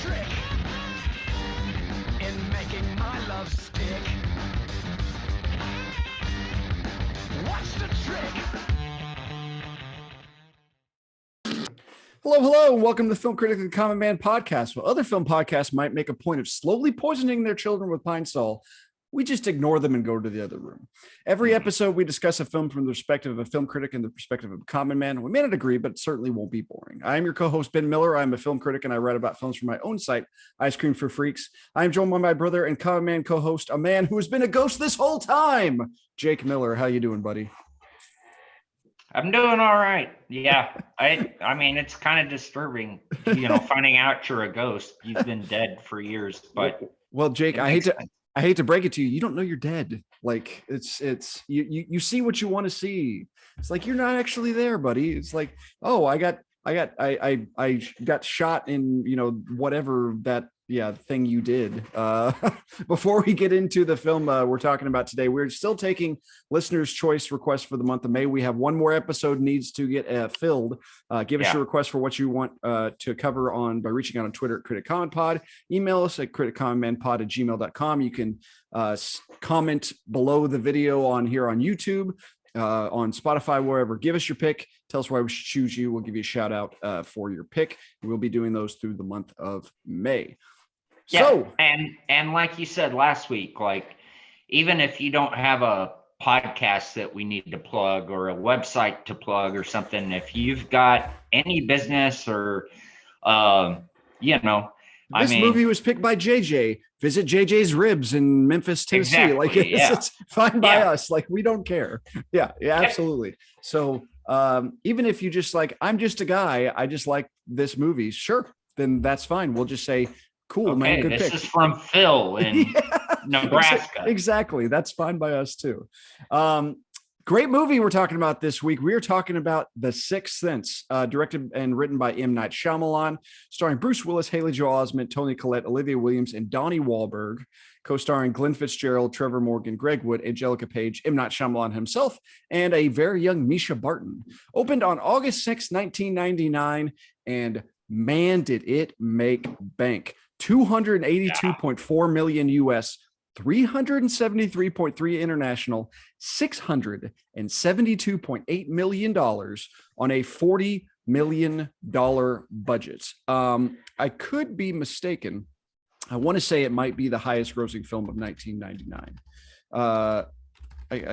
trick in making my love stick. What's the trick? Hello, and welcome to the Film Critic and Common Man podcast. While other film podcasts might make a point of slowly poisoning their children with Pine Sol, we just ignore them and go to the other room. Every episode, we discuss a film from the perspective of a film critic and the perspective of a common man. We may not agree, but it certainly won't be boring. I am your co-host, Ben Miller. I'm a film critic, and I write about films from my own site, Ice Cream for Freaks. I am joined by my brother and common man co-host, a man who has been a ghost this whole time, Jake Miller. How you doing, buddy? I'm doing all right. Yeah. I mean, it's kind of disturbing, finding out you're a ghost. You've been dead for years, but well, Jake, I hate to break it to you. You don't know you're dead. Like it's you see what you want to see. It's like you're not actually there, buddy. It's like, oh, I got shot in, whatever that thing you did. Before we get into the film we're talking about today, we're still taking listeners' choice requests for the month of May. We have one more episode needs to get filled. Give us your request for what you want to cover by reaching out on Twitter at Critic Comment Pod. Email us at criticcommentpod@gmail.com. You can comment below the video on YouTube, on Spotify, wherever. Give us your pick. Tell us why we should choose you. We'll give you a shout out for your pick. We'll be doing those through the month of May. Yeah, so, and like you said last week, like even if you don't have a podcast that we need to plug or a website to plug or something, if you've got any business or this movie was picked by JJ. Visit JJ's Ribs in Memphis, Tennessee. Exactly, it's fine by us. Like, we don't care. Yeah, absolutely. So even if you just like, I'm just a guy, I just like this movie, sure, then that's fine. We'll just say, cool, man, good this pick. This is from Phil in Nebraska. Exactly. That's fine by us too. Great movie we're talking about this week. We are talking about The Sixth Sense, directed and written by M. Night Shyamalan, starring Bruce Willis, Haley Joel Osment, Toni Collette, Olivia Williams, and Donnie Wahlberg, co-starring Glenn Fitzgerald, Trevor Morgan, Greg Wood, Angelica Page, M. Night Shyamalan himself, and a very young Misha Barton. Opened on August 6, 1999, and man, did it make bank. 282.4 million US, 373.3 international, $672.8 million on a $40 million budget. I could be mistaken. I want to say it might be the highest grossing film of 1999. I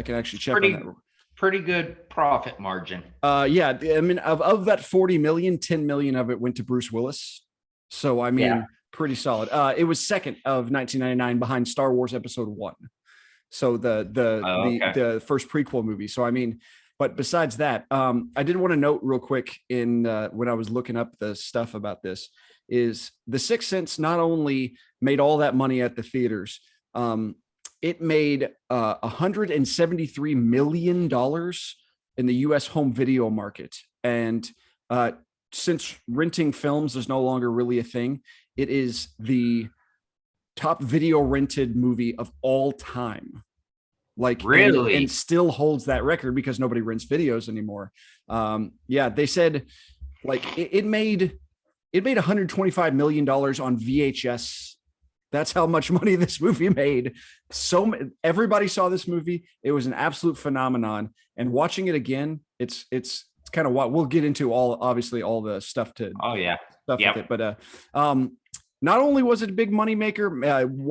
can actually check on that. Pretty good profit margin. Yeah, I mean, of that 40 million, 10 million of it went to Bruce Willis. So I mean, pretty solid. It was second of 1999 behind Star Wars Episode 1. So the first prequel movie. So I mean, but besides that, I did want to note real quick when I was looking up the stuff about this, is The Sixth Sense not only made all that money at the theaters, it made $173 million in the U.S. home video market. And since renting films is no longer really a thing, it is the top video rented movie of all time. Like, really? And still holds that record because nobody rents videos anymore. They said like it made $125 million on VHS. That's how much money this movie made. So everybody saw this movie. It was an absolute phenomenon. And watching it again, it's kind of what we'll get into all the stuff to with it. But not only was it a big moneymaker,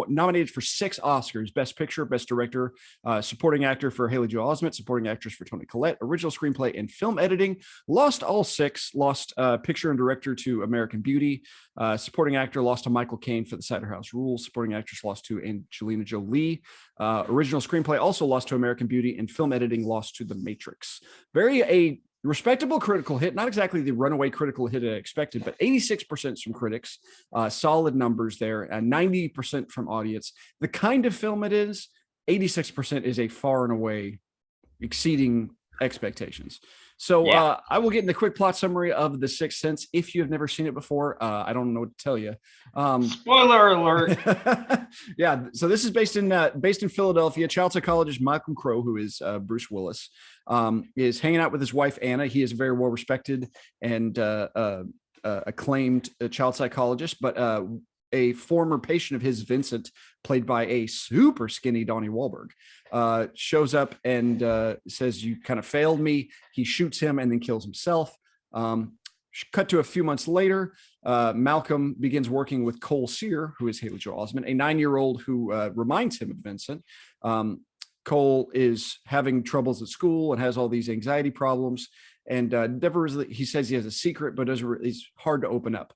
nominated for 6 Oscars: Best Picture, Best Director, Supporting Actor for Haley Joel Osment, Supporting Actress for Toni Collette, Original Screenplay and Film Editing. Lost all 6. Lost Picture and Director to American Beauty. Supporting Actor lost to Michael Caine for The Cider House Rules. Supporting Actress lost to Angelina Jolie. Original Screenplay also lost to American Beauty, and Film Editing lost to The Matrix. A respectable critical hit, not exactly the runaway critical hit I expected, but 86% from critics, solid numbers there, and 90% from audience. The kind of film it is, 86% is a far and away exceeding expectations. So I will get in the quick plot summary of The Sixth Sense. If you have never seen it before, I don't know what to tell you. Spoiler alert. So this is based in Philadelphia. Child psychologist Malcolm Crowe, who is Bruce Willis, is hanging out with his wife Anna. He is a very well respected and acclaimed child psychologist, but a former patient of his, Vincent, played by a super skinny Donnie Wahlberg, shows up and says, "You kind of failed me." He shoots him and then kills himself. Cut to a few months later, Malcolm begins working with Cole Sear, who is Haley Joel Osment, a 9-year-old who reminds him of Vincent. Cole is having troubles at school and has all these anxiety problems. And he says he has a secret, but it's hard to open up.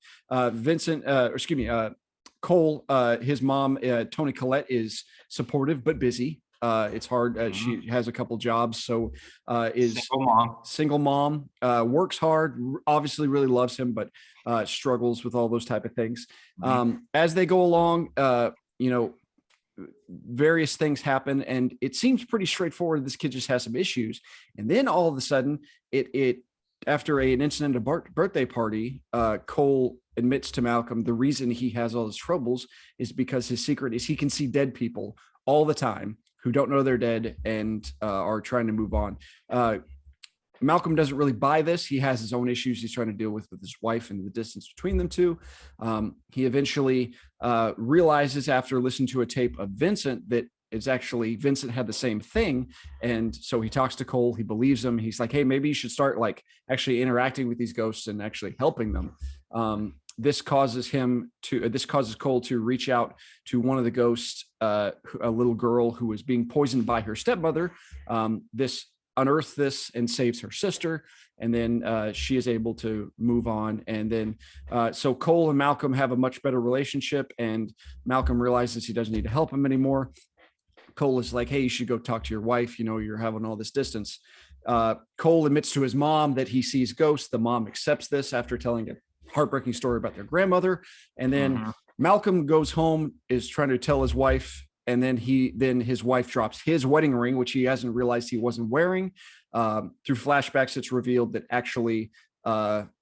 Cole, his mom, Toni Collette, is supportive but busy. It's hard. She has a couple jobs, so is single mom, works hard, obviously really loves him, but struggles with all those type of things. As they go along, various things happen, and it seems pretty straightforward. This kid just has some issues, and then all of a sudden, after an incident at a birthday party, Cole admits to Malcolm the reason he has all his troubles is because his secret is he can see dead people all the time who don't know they're dead and are trying to move on. Malcolm doesn't really buy this. He has his own issues he's trying to deal with his wife and the distance between them two. He eventually realizes after listening to a tape of Vincent that it's actually Vincent had the same thing. And so he talks to Cole. He believes him. He's like, hey, maybe you should start like actually interacting with these ghosts and actually helping them. This causes Cole to reach out to one of the ghosts, a little girl who was being poisoned by her stepmother. This unearths this and saves her sister. And then she is able to move on. And then so Cole and Malcolm have a much better relationship, and Malcolm realizes he doesn't need to help him anymore. Cole is like, hey, you should go talk to your wife. You're having all this distance. Cole admits to his mom that he sees ghosts. The mom accepts this after telling a heartbreaking story about their grandmother. And then Malcolm goes home, is trying to tell his wife. And then his wife drops his wedding ring, which he hasn't realized he wasn't wearing. Through flashbacks, it's revealed that actually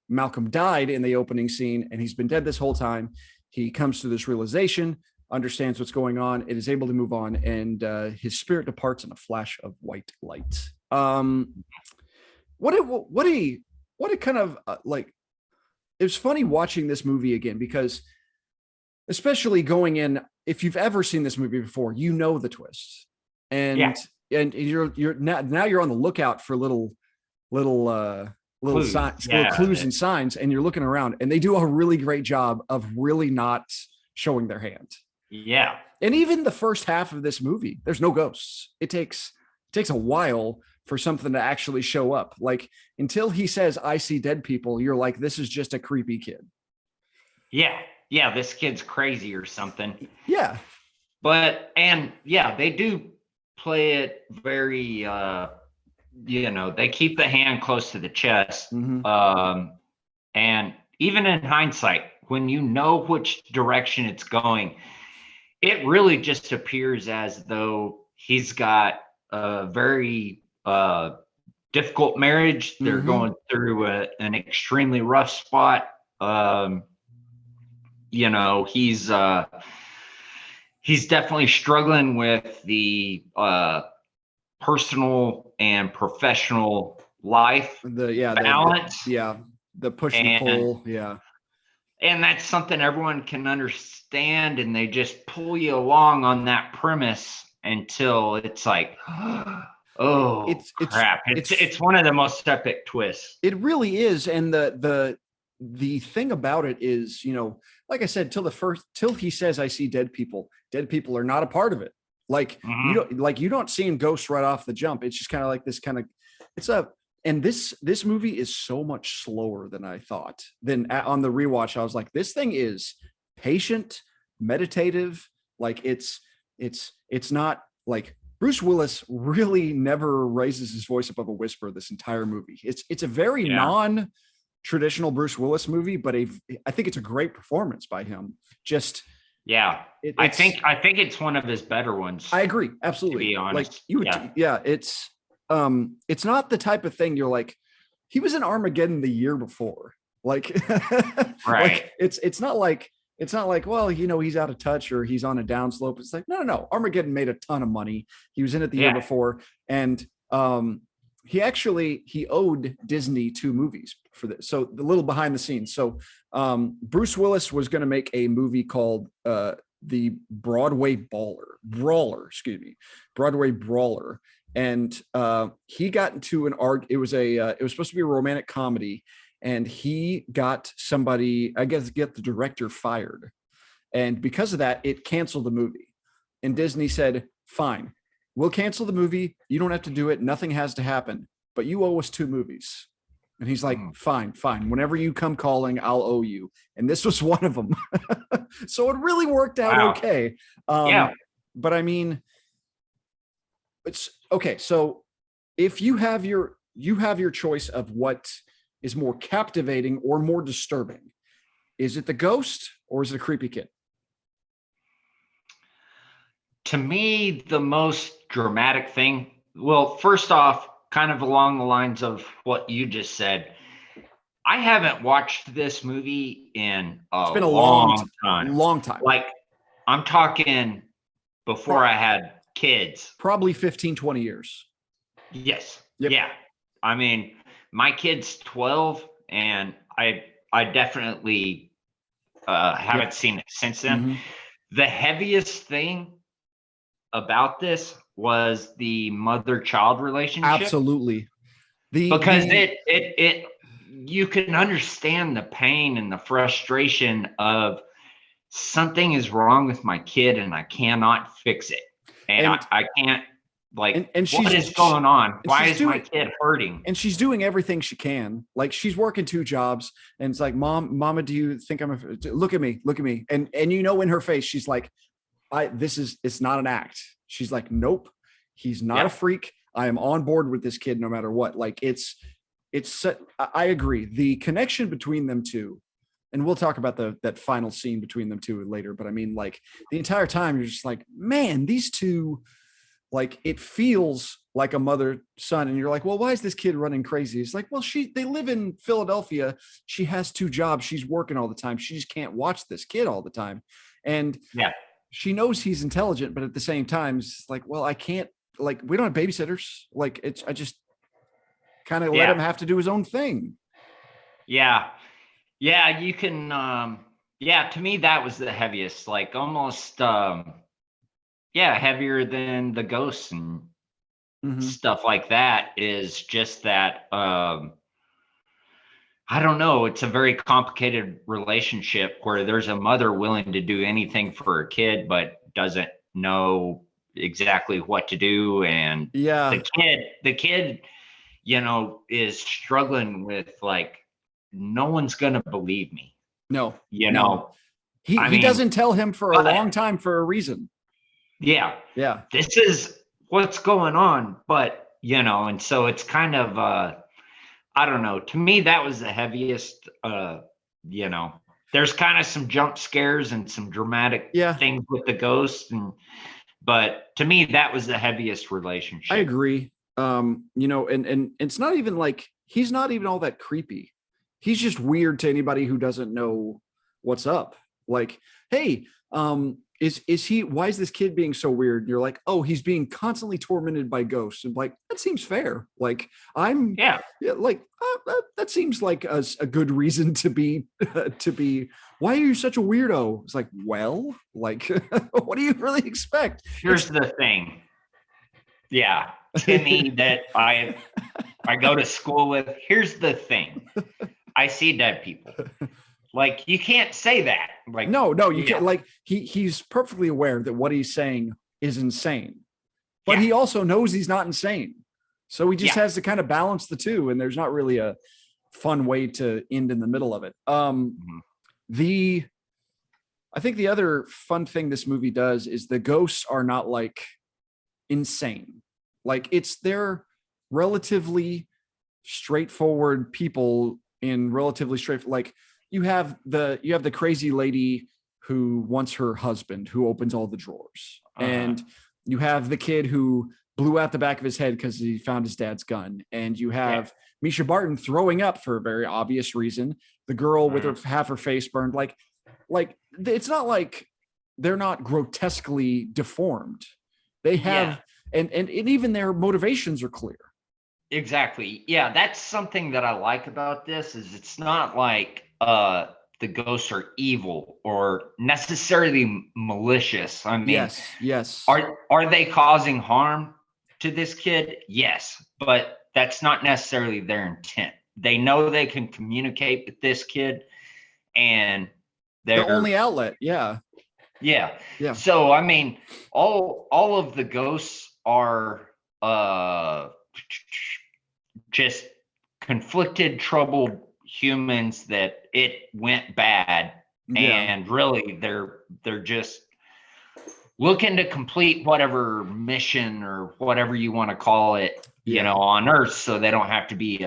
Malcolm died in the opening scene, and he's been dead this whole time. He comes to this realization, understands what's going on, and is able to move on. And his spirit departs in a flash of white light. What a kind of like, it was funny watching this movie again, because especially going in, if you've ever seen this movie before, the twist, and you're now you're on the lookout for little clues. Clues and signs, and you're looking around, and they do a really great job of really not showing their hand. Yeah. And even the first half of this movie, there's no ghosts. It takes a while for something to actually show up. Like, until he says, I see dead people, you're like, this is just a creepy kid. Yeah, this kid's crazy or something. Yeah. They do play it very, they keep the hand close to the chest. And even in hindsight, when you know which direction it's going, it really just appears as though he's got a very difficult marriage. They're going through an extremely rough spot. He's definitely struggling with the personal and professional life balance. The push and pull. Yeah. And that's something everyone can understand, and they just pull you along on that premise until it's like, crap. It's one of the most epic twists. It really is. And the thing about it is, like I said, till he says, I see dead people are not a part of it. Like, you don't see him ghost right off the jump. It's just kind of like this kind of, and this movie is so much slower than I thought. Then on the rewatch, I was like, this thing is patient, meditative. Like, it's not like Bruce Willis really never raises his voice above a whisper this entire movie. It's a very non-traditional Bruce Willis movie, but I think it's a great performance by him. Just I think it's one of his better ones. I agree, absolutely. To be honest, it's not the type of thing you're like, he was in Armageddon the year before. Like, right. Like, it's not like, well, he's out of touch or he's on a downslope. It's like, no. Armageddon made a ton of money. He was in it the year before. And he owed Disney 2 movies for this. So the little behind the scenes. So Bruce Willis was going to make a movie called the Broadway Brawler, Broadway Brawler. And he got into an it was supposed to be a romantic comedy, and he got somebody, I guess, get the director fired. And because of that, it canceled the movie. And Disney said, fine, we'll cancel the movie. You don't have to do it. Nothing has to happen, but you owe us 2 movies. And he's like, fine. Whenever you come calling, I'll owe you. And this was one of them. So it really worked out okay. But I mean, it's okay. So if you have your choice of what is more captivating or more disturbing, is it the ghost or is it a creepy kid? To me, the most dramatic thing, well, first off, kind of along the lines of what you just said, I haven't watched this movie in it's been a long time. Like, I'm talking before I had kids. Probably 15, 20 years. Yes. Yep. Yeah. I mean, my kid's 12, and I definitely haven't seen it since then. Mm-hmm. The heaviest thing about this was the mother-child relationship. Absolutely. Because it you can understand the pain and the frustration of something is wrong with my kid and I cannot fix it. And I can't, like, and what is going on? Why is my kid hurting? And she's doing everything she can. Like, she's working 2 jobs, and it's like, Mama, do you think look at me. And you know, in her face, she's like, it's not an act. She's like, nope, he's not a freak. I am on board with this kid no matter what. Like, I agree. The connection between them two, and we'll talk about that final scene between them two later. But I mean, like, the entire time you're just like, man, these two, like, it feels like a mother son. And you're like, well, why is this kid running crazy? It's like, well, they live in Philadelphia. She has 2 jobs. She's working all the time. She just can't watch this kid all the time. And she knows he's intelligent, but at the same time, it's like, well, I can't, like, we don't have babysitters. Like, I just kind of let him have to do his own thing. Yeah, you can, to me, that was the heaviest, like, almost, heavier than the ghosts and stuff like that, is just that, I don't know. It's a very complicated relationship where there's a mother willing to do anything for her kid, but doesn't know exactly what to do. And the kid, you know, is struggling with, like, no one's going to believe me. No, you know, he doesn't tell him for a long time for a reason. Yeah. This is what's going on. But, you know, and so it's kind of, I don't know. To me, that was the heaviest. You know, there's kind of some jump scares and some dramatic things with the ghosts, but to me, that was the heaviest relationship. I agree. You know, and it's not even like, he's not even all that creepy. He's just weird to anybody who doesn't know what's up. Like, hey, why is this kid being so weird? And you're like, oh, he's being constantly tormented by ghosts. And like, that seems fair. Like, that seems like a good reason to be, why are you such a weirdo? It's like, well, like, what do you really expect? Here's the thing. Yeah. Timmy that I go to school with. Here's the thing. I see dead people. Like, you can't say that. Like, no, you can't. Like, he's perfectly aware that what he's saying is insane, but he also knows he's not insane. So he just has to kind of balance the two, and there's not really a fun way to end in the middle of it. I think the other fun thing this movie does is the ghosts are not, like, insane. Like, they're relatively straightforward people in relatively like, you have the crazy lady who wants her husband, who opens all the drawers. And you have the kid who blew out the back of his head because he found his dad's gun. And you have Misha Barton throwing up for a very obvious reason. The girl with half her face burned. Like, it's not like they're not grotesquely deformed. They have, and even their motivations are clear. Exactly. Yeah, that's something that I like about this is it's not like the ghosts are evil or necessarily malicious. I mean, Yes, yes, are they causing harm to this kid? Yes, but that's not necessarily their intent. They know they can communicate with this kid and the they're only outlet. Yeah, yeah. yeah, So I mean, all of the ghosts are uh just conflicted, troubled humans that it went bad, yeah, and really they're just looking to complete whatever mission or whatever you want to call it, yeah. on Earth, so they don't have to be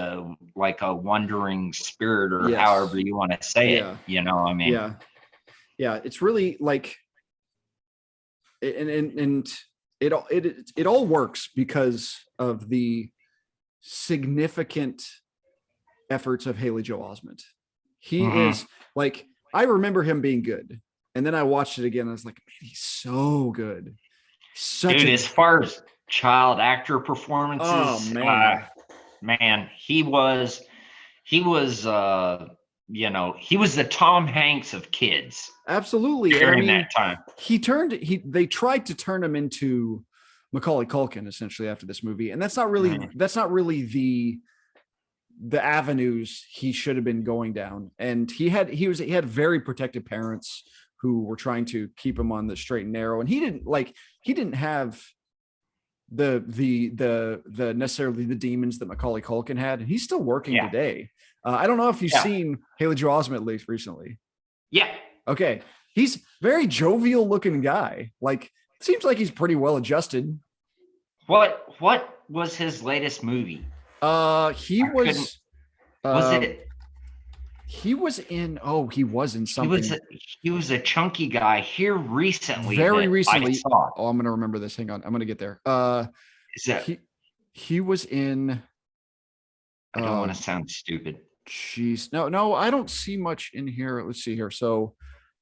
like a wandering spirit or Yes, however you want to say it. yeah, I mean, yeah, yeah. It's really like, and it all works because of the significant efforts of Haley Joel Osment. He mhm. is like, I remember him being good, and then I watched it again. And I was like, man, he's so good. Such Dude, a as far as child actor oh performances, man, man, he was he was the Tom Hanks of kids absolutely. And I during that mean, time. they tried to turn him into Macaulay Culkin essentially after this movie, and that's not really the avenues he should have been going down. And he had very protective parents who were trying to keep him on the straight and narrow, and he didn't have the necessarily the demons that Macaulay Culkin had, and he's still working Yeah. today. I don't know if you've Yeah. seen Haley Joel Osment recently. Yeah. Okay, he's very jovial looking guy. Like, seems like he's pretty well adjusted. What was his latest movie? He I couldn't was was uh it he was in he was in he was something he was a chunky guy here recently very that I recently. saw. Oh, I'm gonna remember this. Hang on, I'm gonna get there. Is that He was in I don't want oh to sound stupid. jeez. No, I don't see much in here. Let's see here. So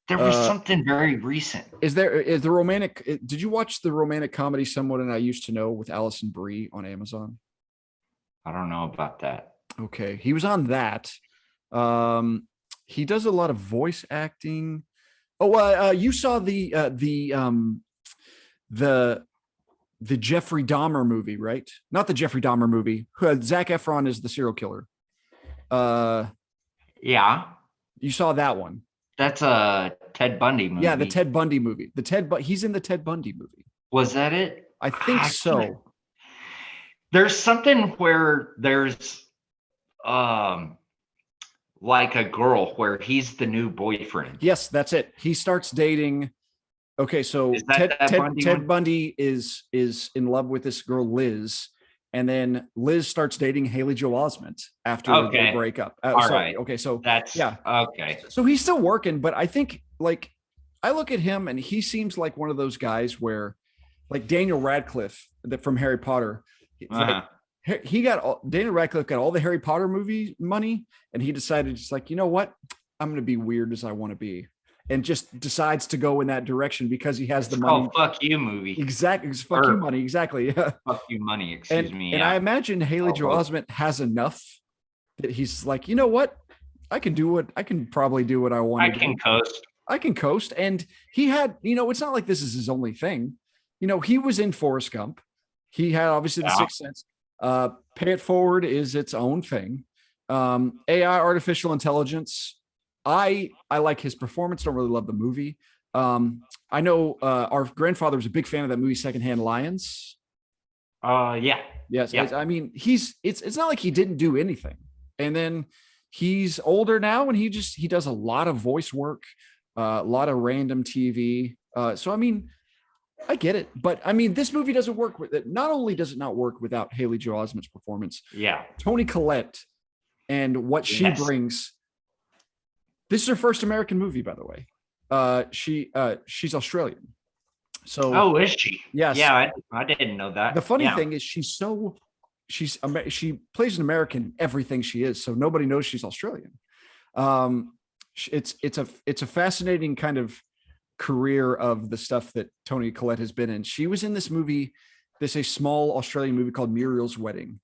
There was something very recent. is the romantic did you watch the romantic comedy Someone and I Used to Know with Allison Brie on Amazon? I don't know about that. Okay, he was on that. He does a lot of voice acting. Oh, you saw the Jeffrey Dahmer movie, right? Not the Jeffrey Dahmer movie. Zac Efron is the serial killer. Yeah. You saw that one? That's a Ted Bundy movie. Yeah, the Ted Bundy movie. He's in the Ted Bundy movie. Was that it? I think so. There's something where there's like a girl where he's the new boyfriend. Yes, that's it. He starts dating. Okay, so Ted Bundy is in love with this girl Liz, and then Liz starts dating Haley Joel Osment after they break up. Right. Okay, so that's yeah. Okay. So he's still working, but I think like I look at him and he seems like one of those guys where, like Daniel Radcliffe from Harry Potter, like Daniel Radcliffe got all the Harry Potter movie money, and he decided just like, you know what, I'm going to be weird as I want to be, and just decides to go in that direction because he has the money. Fuck you movie. Exactly. Fuck you money. Exactly. Yeah. Fuck you money. Excuse me. And I imagine Haley Joel Osment has enough that he's like, you know what, I can probably do what I want. I can coast. And he had, it's not like this is his only thing. He was in Forrest Gump. He had obviously the Sixth Sense. Pay It Forward is its own thing. AI, artificial intelligence. I like his performance. Don't really love the movie. I know our grandfather was a big fan of that movie, Secondhand Lions. Yeah. Yes. Yeah. I mean, it's not like he didn't do anything. And then he's older now, and he does a lot of voice work, a lot of random TV. So I mean, I get it, but I mean, this movie doesn't work with it. Not only does it not work without Haley Joel Osment's performance, Toni Collette and what she brings. This is her first American movie, by the way. She's Australian. So is she? Yes. Yeah, I didn't know that. The funny thing is she plays an American in everything she is, so nobody knows she's Australian. It's a fascinating kind of career of the stuff that Toni Collette has been in. She was in this movie, a small Australian movie called Muriel's Wedding.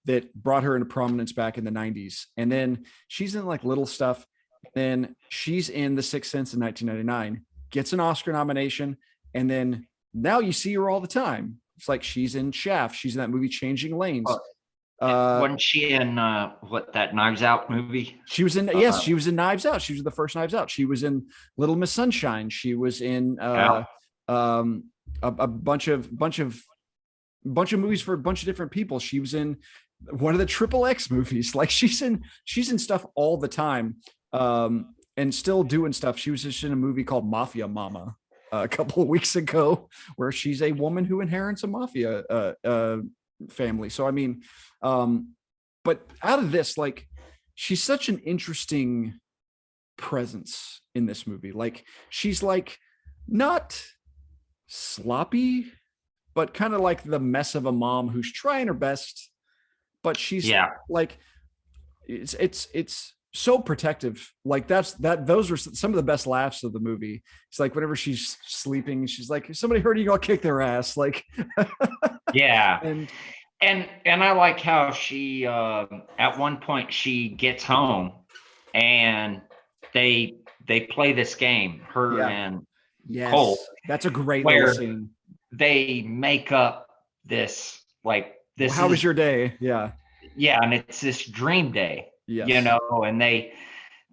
that brought her into prominence back in the 90s. And then she's in like little stuff. Then she's in The Sixth Sense in 1999, gets an Oscar nomination. And then now you see her all the time. It's like she's in Shaft. She's in that movie Changing Lanes. Wasn't she in that Knives Out movie? She was in she was in Knives Out. She was the first Knives Out. She was in Little Miss Sunshine. She was in a bunch of movies for a bunch of different people. She was in one of the XXX movies. Like she's in stuff all the time, and still doing stuff. She was just in a movie called Mafia Mama a couple of weeks ago, where she's a woman who inherits a mafia family. So I mean, but out of this, like, she's such an interesting presence in this movie. Like, she's like not sloppy, but kind of like the mess of a mom who's trying her best, but she's like, it's so protective. Like those were some of the best laughs of the movie. It's like whenever she's sleeping, she's like, if somebody heard you, I'll kick their ass. Like, yeah. And I like how she at one point she gets home and they play this game, her and Cole. That's a great little scene. They make up this, like, this. How was your day? Yeah. Yeah, and it's this dream day. Yes. You know, and they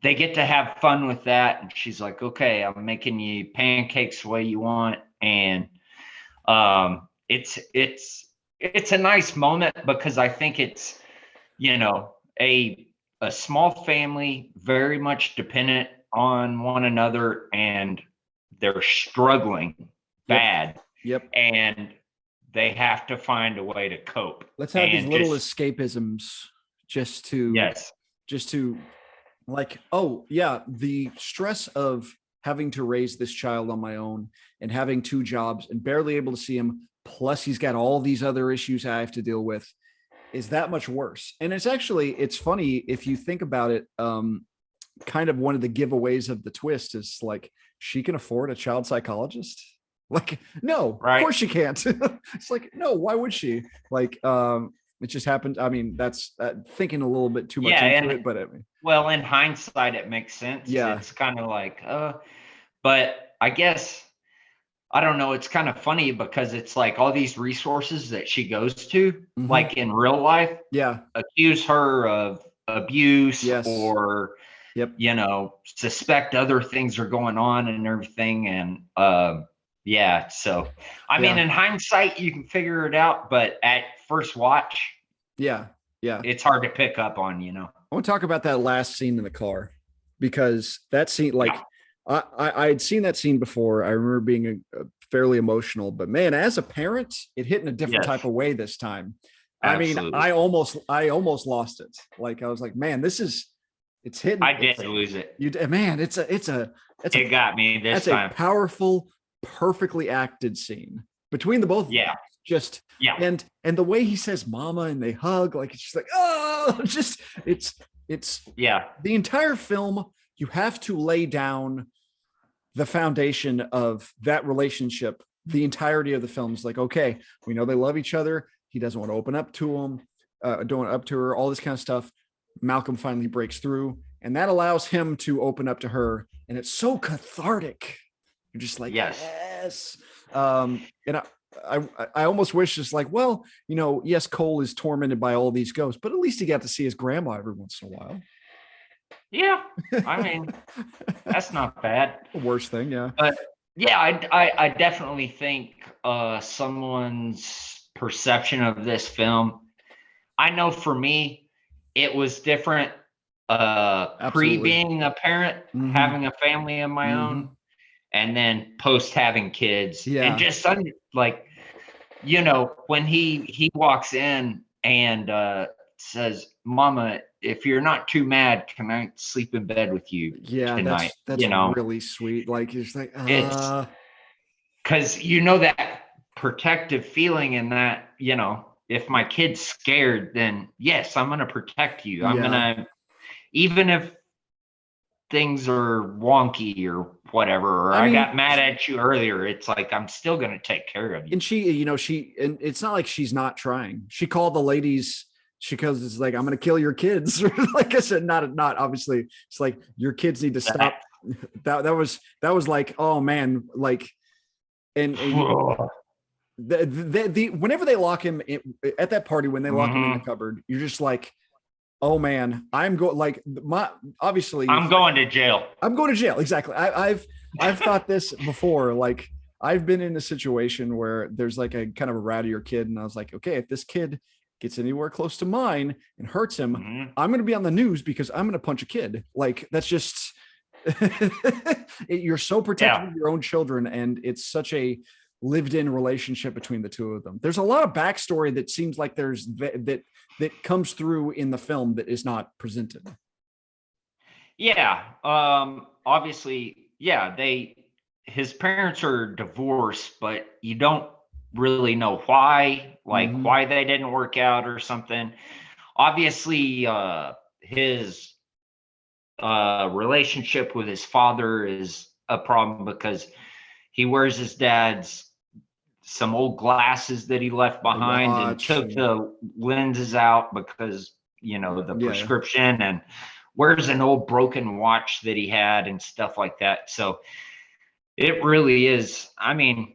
get to have fun with that. And she's like, okay, I'm making you pancakes the way you want. And it's a nice moment, because I think it's, you know, a small family, very much dependent on one another, and they're struggling bad. Yep. And they have to find a way to cope. Let's have these little escapisms just to like, oh yeah, the stress of having to raise this child on my own and having 2 jobs and barely able to see him, plus he's got all these other issues I have to deal with, is that much worse. And it's funny if you think about it. Kind of one of the giveaways of the twist is like, she can afford a child psychologist. Like, no, right. Of course she can't. It's like, no, why would she? Like, it just happened. I mean, that's thinking a little bit too much into it, but I mean, well, in hindsight, it makes sense. Yeah. It's kind of like, but I guess, I don't know. It's kind of funny because it's like all these resources that she goes to, like in real life, accuse her of abuse or, you know, suspect other things are going on and everything. And, so, I mean, in hindsight, you can figure it out, but at first watch, it's hard to pick up on, you know. I want to talk about that last scene in the car, because that scene, like, I had seen that scene before. I remember being fairly emotional, but man, as a parent, it hit in a different type of way this time. Absolutely. I mean, I almost lost it. Like, I was like, man, it's hitting. I did lose it. It got me this time. That's a powerful, perfectly acted scene between the both of them. And the way he says mama and they hug, like, it's just like, oh, just it's the entire film. You have to lay down the foundation of that relationship. The entirety of the film is like, okay, we know they love each other. He doesn't want to open up to him, don't want up to her, all this kind of stuff. Malcolm finally breaks through, and that allows him to open up to her, and it's so cathartic. You're just like, yes. And I almost wish, it's like, well, you know, yes, Cole is tormented by all these ghosts, but at least he got to see his grandma every once in a while. Yeah, I mean, that's not bad. The worst thing, yeah. But yeah, I definitely think someone's perception of this film, I know for me, it was different. Pre being a parent, having a family of my own, and then post having kids, and just like, you know, when he walks in and says, "Mama, if you're not too mad, can I sleep in bed with you tonight?" That's you know, really sweet. Like, it's like, it's because, you know, that protective feeling, and that, you know, if my kid's scared, then yes, I'm going to protect you. I'm going to, even if things are wonky or whatever, or I got mad at you earlier, it's like, I'm still going to take care of you. And she, you know, and it's not like she's not trying. She called the ladies it's like, I'm gonna kill your kids. Like I said, not obviously. It's like your kids need to stop. That was like, oh man, like, and the whenever they lock him at that party, when they lock him in the cupboard, you're just like, oh man, I'm going, like, obviously I'm going to jail. I'm going to jail. Exactly. I've thought this before. Like, I've been in a situation where there's like a kind of a rowdier kid, and I was like, okay, if this kid gets anywhere close to mine and hurts him, I'm going to be on the news because I'm going to punch a kid. Like, that's just you're so protective of your own children, and it's such a lived-in relationship between the two of them. There's a lot of backstory that seems like there's that comes through in the film that is not presented. Yeah. Obviously, his parents are divorced, but you don't really know why, like why they didn't work out or something. Obviously, his relationship with his father is a problem because he wears his dad's some old glasses that he left behind and took the lenses out because, the prescription, and wears an old broken watch that he had and stuff like that. So it really is. I mean,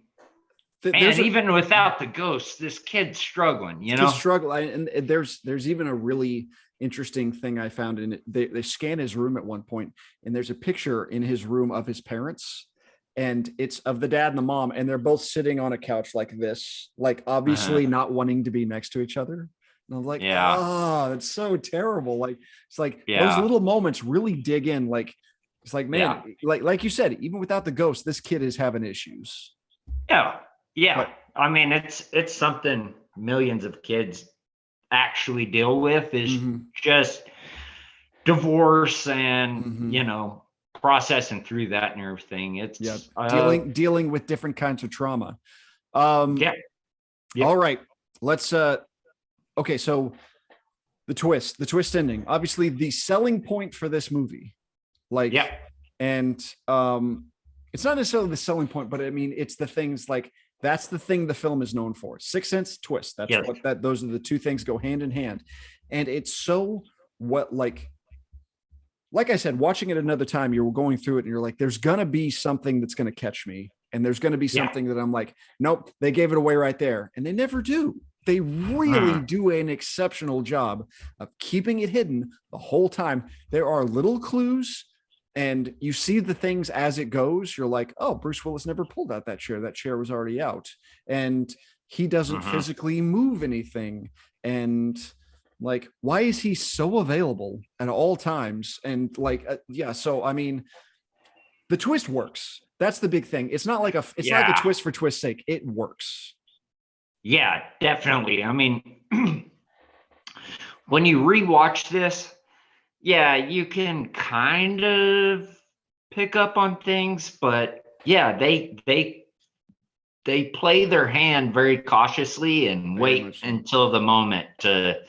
even without the ghost, this kid's struggling, and there's even a really interesting thing I found in it. They scan his room at one point, and there's a picture in his room of his parents, and it's of the dad and the mom, and they're both sitting on a couch like this, like obviously not wanting to be next to each other. And I'm like, oh, that's so terrible. Like, it's like those little moments really dig in. Like, it's like, man, like you said, even without the ghost, this kid is having issues. Yeah. But, I mean, it's something millions of kids actually deal with is just divorce and, processing through that and everything. It's dealing with different kinds of trauma. All right, let's okay, so the twist ending, obviously the selling point for this movie, like, and it's not necessarily the selling point, but I mean, it's the things, like, that's the thing the film is known for. Sixth Sense, twist. That's what those are the two things go hand in hand. And it's so like I said, watching it another time, you're going through it and you're like, there's going to be something that's going to catch me. And there's going to be something that I'm like, nope, they gave it away right there. And they never do. They really do an exceptional job of keeping it hidden the whole time. There are little clues, and you see the things as it goes. You're like, oh, Bruce Willis never pulled out that chair. That chair was already out. And he doesn't physically move anything. And like, why is he so available at all times? And like, so, I mean, the twist works. That's the big thing. It's not like it's not like a twist for twist's sake. It works. Yeah, definitely. I mean, when you rewatch this, you can kind of pick up on things, but they play their hand very cautiously and wait until the moment to,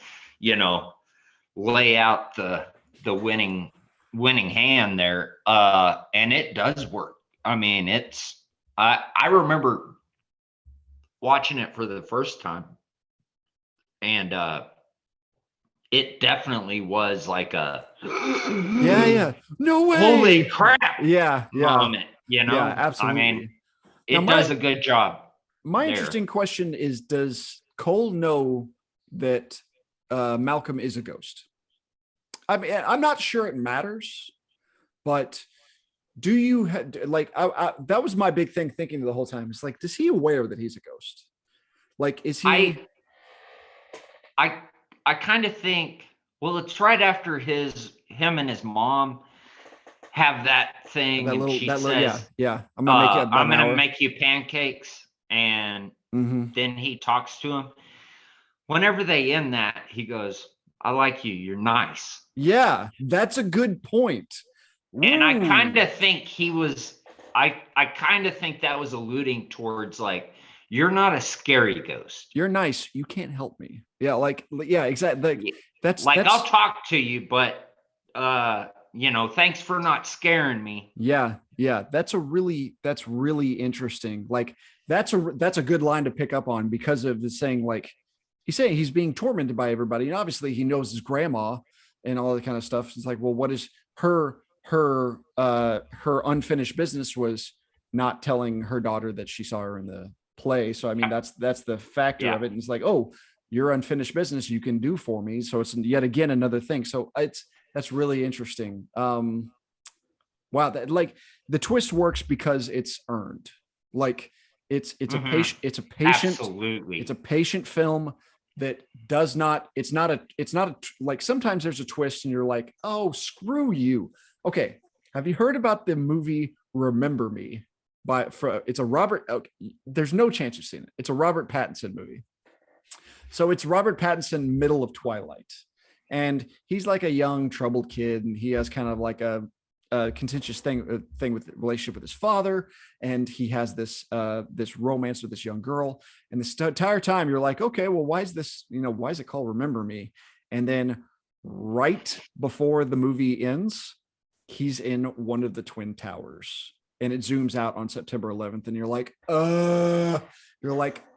lay out the winning hand there. And it does work. I mean, I remember watching it for the first time, and it definitely was like a no way, holy crap moment, absolutely. I mean, it does a good job. My interesting question is, does Cole know that Malcolm is a ghost? I mean, I'm not sure it matters, but do you that was my big thing thinking the whole time. It's like, is he aware that he's a ghost? Like, is he? I kind of think, well, it's right after him and his mom have that thing, and she says, I'm gonna make you pancakes, and then he talks to him. Whenever they end that, he goes, I like you, you're nice. Yeah, that's a good point. And I kind of think I kind of think that was alluding towards, like, you're not a scary ghost. You're nice. You can't help me. Yeah, exactly. That's I'll talk to you, but thanks for not scaring me. Yeah. That's really interesting. Like, that's a good line to pick up on, because of the saying, like, he's saying he's being tormented by everybody, and obviously he knows his grandma and all that kind of stuff. It's like, well, what is her unfinished business was not telling her daughter that she saw her in the play. So I mean, that's the factor of it. And it's like, oh, your unfinished business you can do for me. So it's yet again another thing. So that's really interesting. Wow, that, like, the twist works because it's earned. Like it's a patient Absolutely. it's a patient film that does not, it's not a like, sometimes there's a twist and you're like, oh, screw you. Okay, have you heard about the movie Remember Me? It's a Robert, okay, there's no chance you've seen it. It's a Robert Pattinson movie. So it's Robert Pattinson, middle of Twilight, and he's like a young troubled kid, and he has kind of like a contentious thing with the relationship with his father, and he has this romance with this young girl, and this entire time you're like, okay, well, why is it called Remember Me? And then right before the movie ends, he's in one of the Twin Towers, and it zooms out on September 11th, and you're like,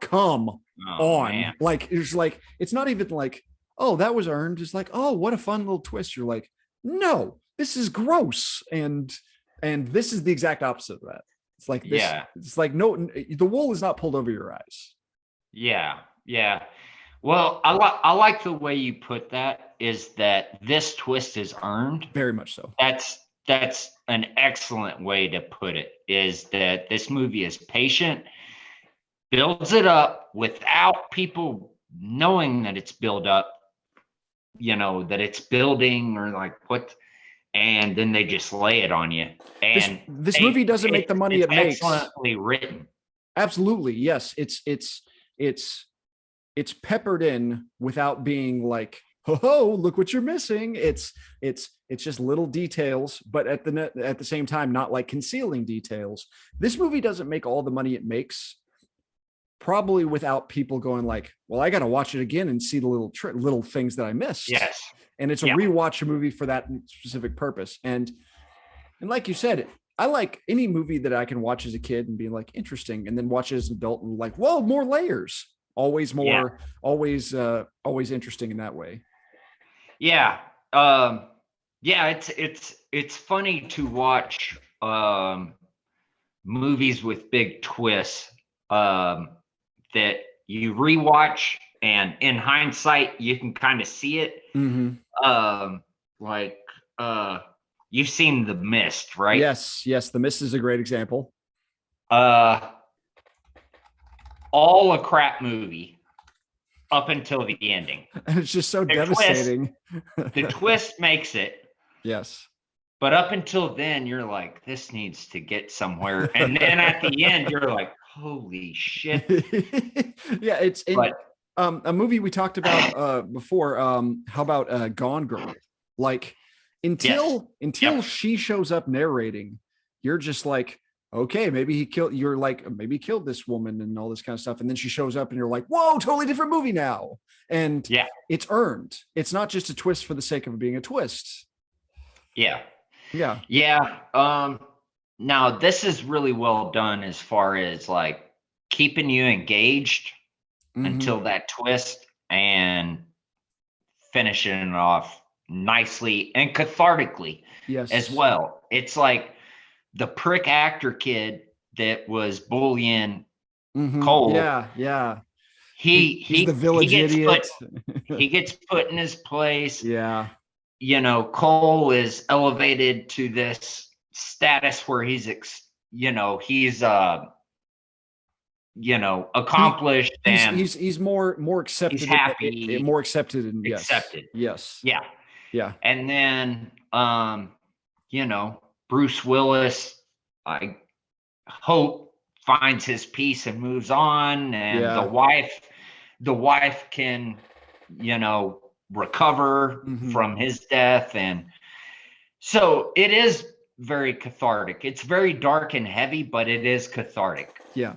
come on, man. Like, it's not even like, oh, that was earned. It's like, oh, what a fun little twist. You're like, no, this is gross. And this is the exact opposite of that. It's like this. Yeah. It's like, no, the wool is not pulled over your eyes. Yeah. Yeah. Well, I like the way you put that, is that this twist is earned. Very much so. That's an excellent way to put it, is that this movie is patient, builds it up without people knowing that it's built up, that it's building, or like what, and then they just lay it on you. And this movie doesn't make the money it makes. Excellently written. Absolutely. Yes. It's peppered in without being like, oh, look what you're missing. It's just little details, but at the same time, not like concealing details. This movie doesn't make all the money it makes, probably without people going like, well, I got to watch it again and see the little things that I missed. Yes. And it's a rewatch movie for that specific purpose. And like you said, I like any movie that I can watch as a kid and be like, interesting, and then watch it as an adult and like, whoa, more layers. Always interesting in that way. Yeah. It's funny to watch movies with big twists that you rewatch, and in hindsight you can kind of see it. Mm-hmm. You've seen The Mist, right? Yes, The Mist is a great example. All a crap movie up until the ending. And it's just so devastating. The twist makes it. Yes. But up until then, you're like, this needs to get somewhere. And then at the end, you're like, holy shit. Yeah, it's a movie we talked about before. How about Gone Girl? Like, until she shows up narrating, you're just like, okay, maybe he killed this woman and all this kind of stuff. And then she shows up and you're like, whoa, totally different movie now. And it's earned. It's not just a twist for the sake of being a twist. Yeah. Yeah. Now this is really well done as far as like keeping you engaged until that twist, and finishing it off nicely and cathartically as well. It's like the prick actor kid that was bullying Cole. Yeah. He's the village idiot. He gets put in his place. Yeah. Cole is elevated to this status where he's accomplished, and he's more accepted. He's happy, more accepted, and accepted. Yes. Yeah. And then, Bruce Willis, I hope, finds his peace and moves on, and the wife can, recover from his death. And so it is very cathartic. It's very dark and heavy, but it is cathartic. Yeah,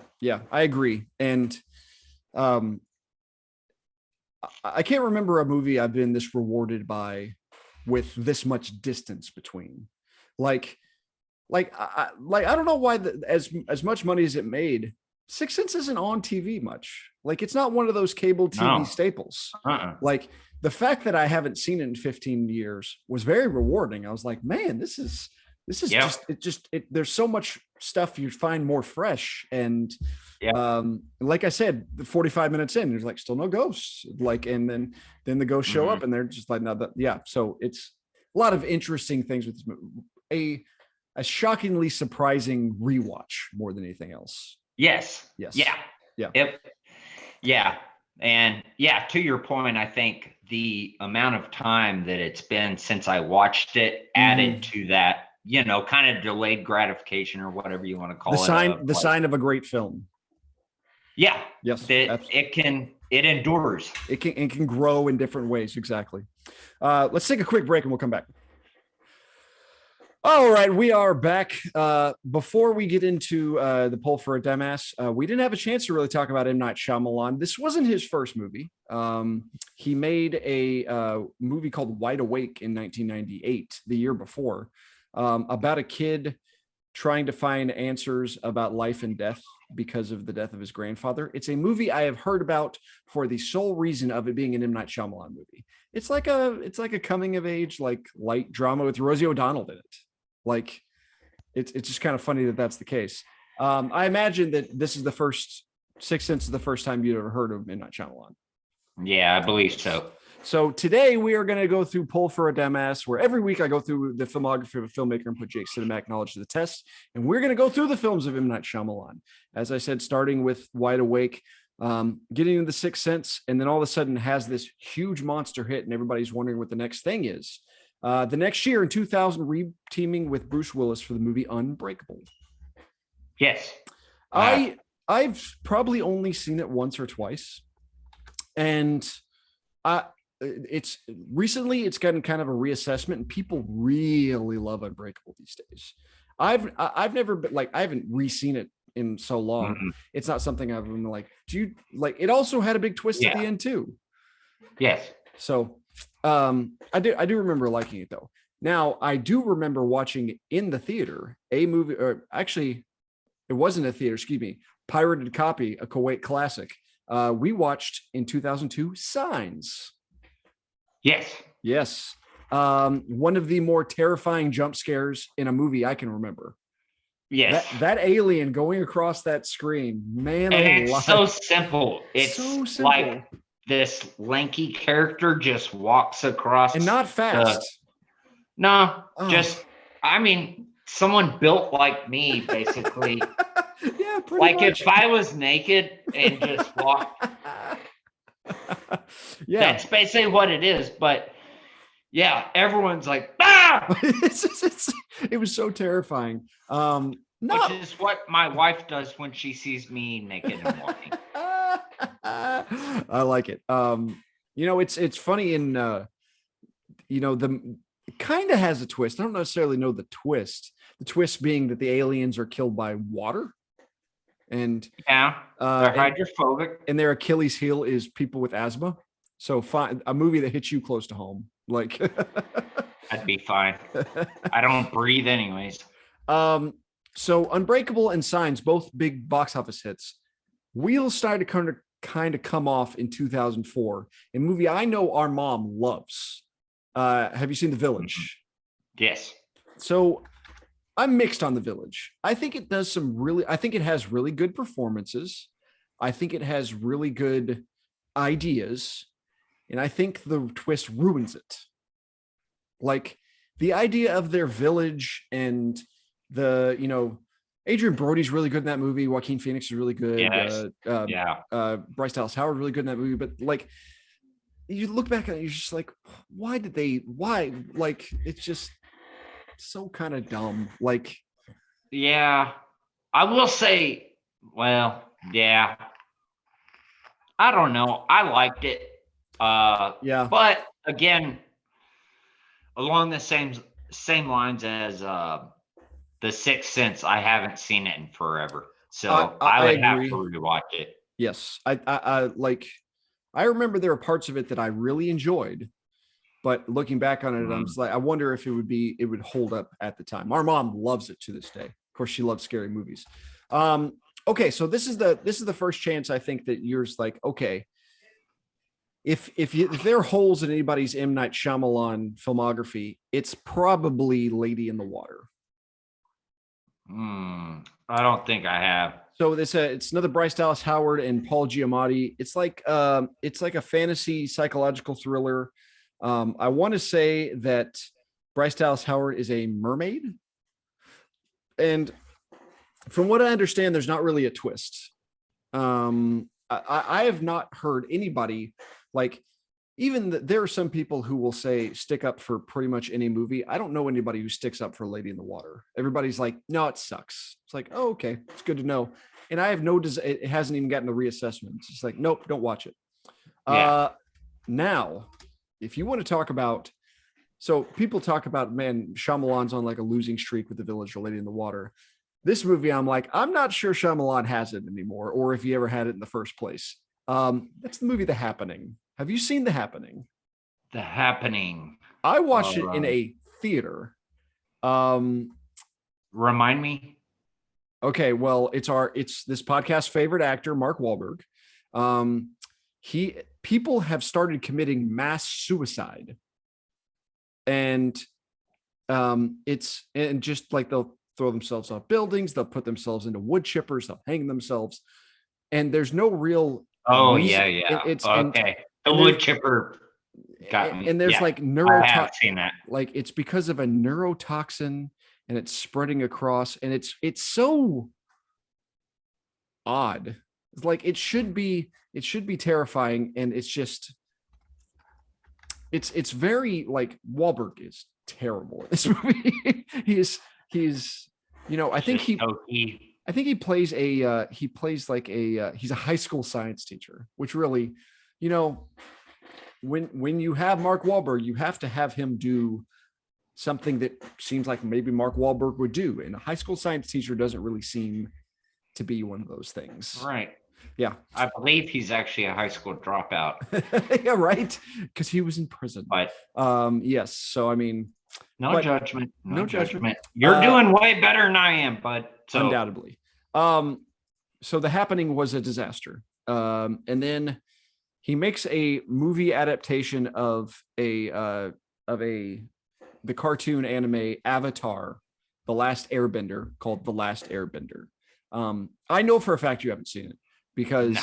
I agree. And I can't remember a movie I've been this rewarded by with this much distance between. I don't know why as much money as it made, Sixth Sense isn't on TV much. Like, it's not one of those cable TV staples. Like, the fact that I haven't seen it in 15 years was very rewarding. I was like, man, this is there's so much stuff you find more fresh. And like I said, the 45 minutes in, there's like still no ghosts. Like, and then the ghosts show up and they're just like, no, so it's a lot of interesting things with this movie. A shockingly surprising rewatch more than anything else. Yes. Yeah. And to your point, I think the amount of time that it's been since I watched it added to that, kind of delayed gratification or whatever you want to call it. The sign of a great film. Yeah. Yes. It endures. It can grow in different ways. Exactly. Let's take a quick break and we'll come back. All right, we are back. Before we get into the poll for a dumbass, we didn't have a chance to really talk about M. Night Shyamalan. This wasn't his first movie. He made a movie called Wide Awake in 1998, the year before, about a kid trying to find answers about life and death because of the death of his grandfather. It's a movie I have heard about for the sole reason of it being an M. Night Shyamalan movie. It's like a coming of age, like light drama with Rosie O'Donnell in it. Like, it's just kind of funny that that's the case. I imagine that this is Sixth Sense is the first time you'd ever heard of M. Night Shyamalan. Yeah, I believe so. So today we are going to go through Poll for a Dumbass, where every week I go through the filmography of a filmmaker and put Jake's cinematic knowledge to the test. And we're going to go through the films of M. Night Shyamalan. As I said, starting with Wide Awake, getting into the Sixth Sense, and then all of a sudden has this huge monster hit, and everybody's wondering what the next thing is. The next year in 2000, re-teaming with Bruce Willis for the movie Unbreakable. Yes. I've probably only seen it once or twice. And it's gotten kind of a reassessment, and people really love Unbreakable these days. I've never been like, I haven't re-seen it in so long. Mm-hmm. It's not something I've been like, do you like, it also had a big twist at the end too. Yes. So I do remember liking it though. Now I do remember watching in the theater a movie, or actually it wasn't a theater, excuse me, pirated copy, a Kuwait classic. We watched in 2002 Signs. Yes. One of the more terrifying jump scares in a movie I can remember. Yes. That alien going across that screen, man. And it's so simple. It's so simple. Like this lanky character just walks across. And not fast. Someone built like me, basically. Yeah, pretty like much. If I was naked and just walked. Yeah. That's basically what it is. But yeah, everyone's like, ah! It was so terrifying. Which is what my wife does when she sees me naked and walking. I like it. It's funny in the kind of has a twist. I don't necessarily know the twist. The twist being that the aliens are killed by water. And they're hydrophobic. And their Achilles heel is people with asthma. So a movie that hits you close to home. Like I'd be fine. I don't breathe anyways. So Unbreakable and Signs, both big box office hits. Wheels started to kind of come off in 2004. A movie I know our mom loves. Have you seen The Village? Yes. So I'm mixed on The Village. I think it does I think it has really good performances. I think it has really good ideas. And I think the twist ruins it. Like the idea of their village and Adrian Brody's really good in that movie. Joaquin Phoenix is really good. Yes. Bryce Dallas Howard really good in that movie. But like, you look back at it, you're just like, why? Like, it's just so kind of dumb. Like, yeah, I will say, well, yeah, I don't know. I liked it. But again, along the same lines as The Sixth Sense, I haven't seen it in forever, so I would have to rewatch it. Yes, I remember there were parts of it that I really enjoyed, but looking back on it, I'm just like, I wonder if it would hold up at the time. Our mom loves it to this day. Of course, she loves scary movies. okay, so this is the first chance I think that you're just like, okay, if there are holes in anybody's M. Night Shyamalan filmography, it's probably Lady in the Water. I don't think I have. So it's another Bryce Dallas Howard and Paul Giamatti. It's like a fantasy psychological thriller. I want to say that Bryce Dallas Howard is a mermaid, and from what I understand, there's not really a twist. I have not heard anybody like, there are some people who will say stick up for pretty much any movie. I don't know anybody who sticks up for Lady in the Water. Everybody's like, no, it sucks. It's like, oh, okay, it's good to know. And I have it hasn't even gotten a reassessment. It's just like, nope, don't watch it. Yeah. Now, if you want to talk about, so people talk about, man, Shyamalan's on like a losing streak with The Village or Lady in the Water. This movie, I'm like, I'm not sure Shyamalan has it anymore, or if he ever had it in the first place. That's the movie The Happening. Have you seen The Happening? The Happening. I watched it in a theater. Remind me. Okay, well, it's this podcast favorite actor, Mark Wahlberg. People have started committing mass suicide, and and just like they'll throw themselves off buildings, they'll put themselves into wood chippers, they'll hang themselves, and there's no real. Oh reason. yeah. It's okay. The and wood chipper got me. And there's yeah, like I have seen that. Like it's because of a neurotoxin, and it's spreading across, and it's so odd. It's like it should be terrifying, and it's just it's very like Wahlberg is terrible in this movie. he's I think he plays he's a high school science teacher, which really, when you have Mark Wahlberg, you have to have him do something that seems like maybe Mark Wahlberg would do. And a high school science teacher doesn't really seem to be one of those things. Right. Yeah. I believe he's actually a high school dropout. Yeah, right. Because he was in prison. But yes. So I mean, no judgment. No judgment. You're doing way better than I am, but undoubtedly. So The Happening was a disaster. And then he makes a movie adaptation of the cartoon anime Avatar, The Last Airbender, called The Last Airbender. I know for a fact you haven't seen it because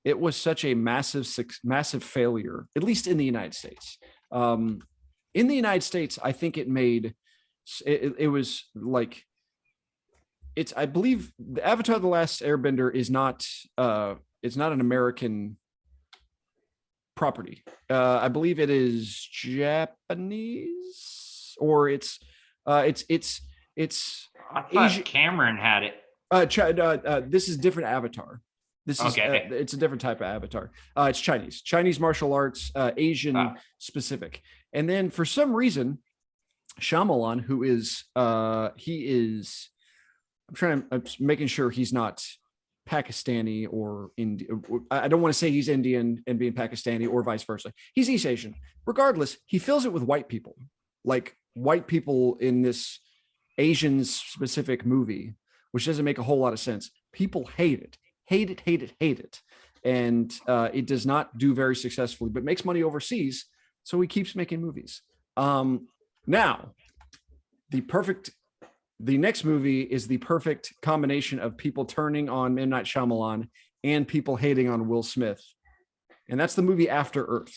it was such a massive failure, at least in the United States. In the United States, I think it was like, I believe the Avatar: The Last Airbender is not it's not an American property. I believe it is Japanese, or it's I thought Cameron had it. This is different Avatar. This is it's a different type of Avatar. It's Chinese martial arts, Asian specific. And then for some reason, Shyamalan, who is I'm making sure he's not Pakistani or Indian. I don't want to say he's Indian and being Pakistani or vice versa. He's East Asian. Regardless, he fills it with white people, like white people in this Asian specific movie, which doesn't make a whole lot of sense. People hate it. And it does not do very successfully, but makes money overseas. So he keeps making movies. Now, the next movie is the perfect combination of people turning on M. Night Shyamalan and people hating on Will Smith. And that's the movie After Earth.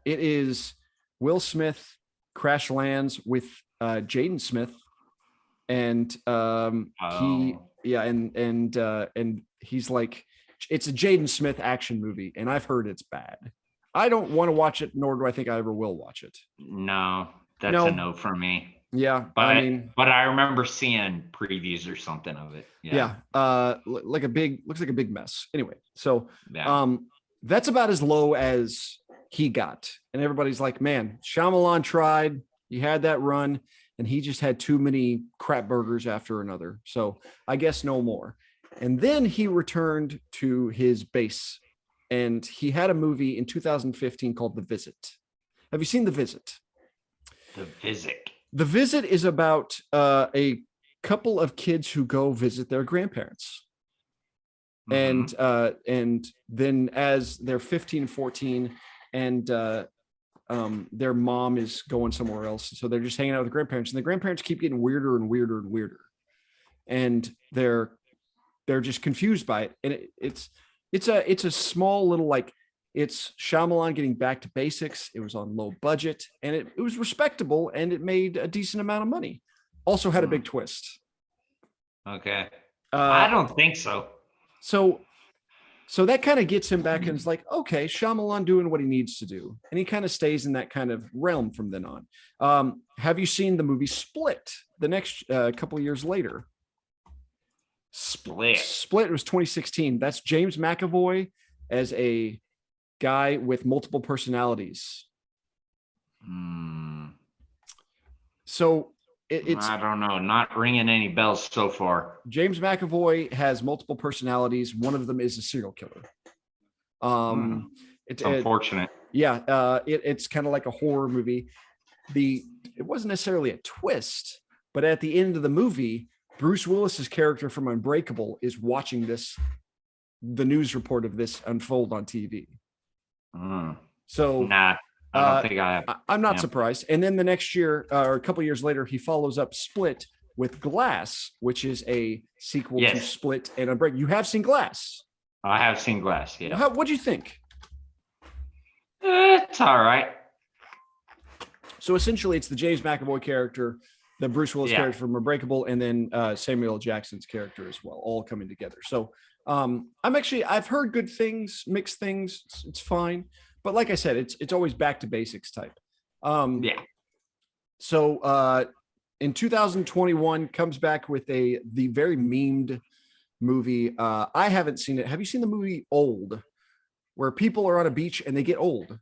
It is Will Smith crash lands with Jaden Smith. And he's like, it's a Jaden Smith action movie. And I've heard it's bad. I don't want to watch it, nor do I think I ever will watch it. No, that's a no for me. Yeah, but I remember seeing previews or something of it. Yeah. Looks like a big mess. Anyway, so that's about as low as he got, and everybody's like, man, Shyamalan tried. He had that run, and he just had too many crap burgers after another. So I guess no more. And then he returned to his base, and he had a movie in 2015 called The Visit. Have you seen The Visit? The Visit. The Visit is about a couple of kids who go visit their grandparents. And then as they're 15 and 14 and their mom is going somewhere else, so they're just hanging out with the grandparents, and the grandparents keep getting weirder and weirder and weirder, and they're just confused by it. And it's a small little, like, it's Shyamalan getting back to basics. It was on low budget, and it was respectable, and it made a decent amount of money. Also had a big twist. Okay. I don't think so. So that kind of gets him back, and it's like, okay, Shyamalan doing what he needs to do. And he kind of stays in that kind of realm from then on. Have you seen the movie Split the next couple of years later? Split was 2016. That's James McAvoy as a guy with multiple personalities. So it's, I don't know, not ringing any bells so far. James McAvoy has multiple personalities. One of them is a serial killer. It's unfortunate. It's kind of like a horror movie. It wasn't necessarily a twist, but at the end of the movie, Bruce Willis's character from Unbreakable is watching the news report of this unfold on TV. So nah, I don't think I have. I'm not surprised. And then the next year, or a couple years later, he follows up Split with Glass, which is a sequel to Split and Unbreakable. You have seen Glass? I have seen Glass. Yeah. What do you think? It's all right. So essentially, it's the James McAvoy character, the Bruce Willis character from Unbreakable, and then Samuel L. Jackson's character as well, all coming together. So I've heard good things, mixed things. It's fine. But like I said, it's always back to basics type. So in 2021 comes back with the very memed movie. I haven't seen it. Have you seen the movie Old, where people are on a beach and they get old?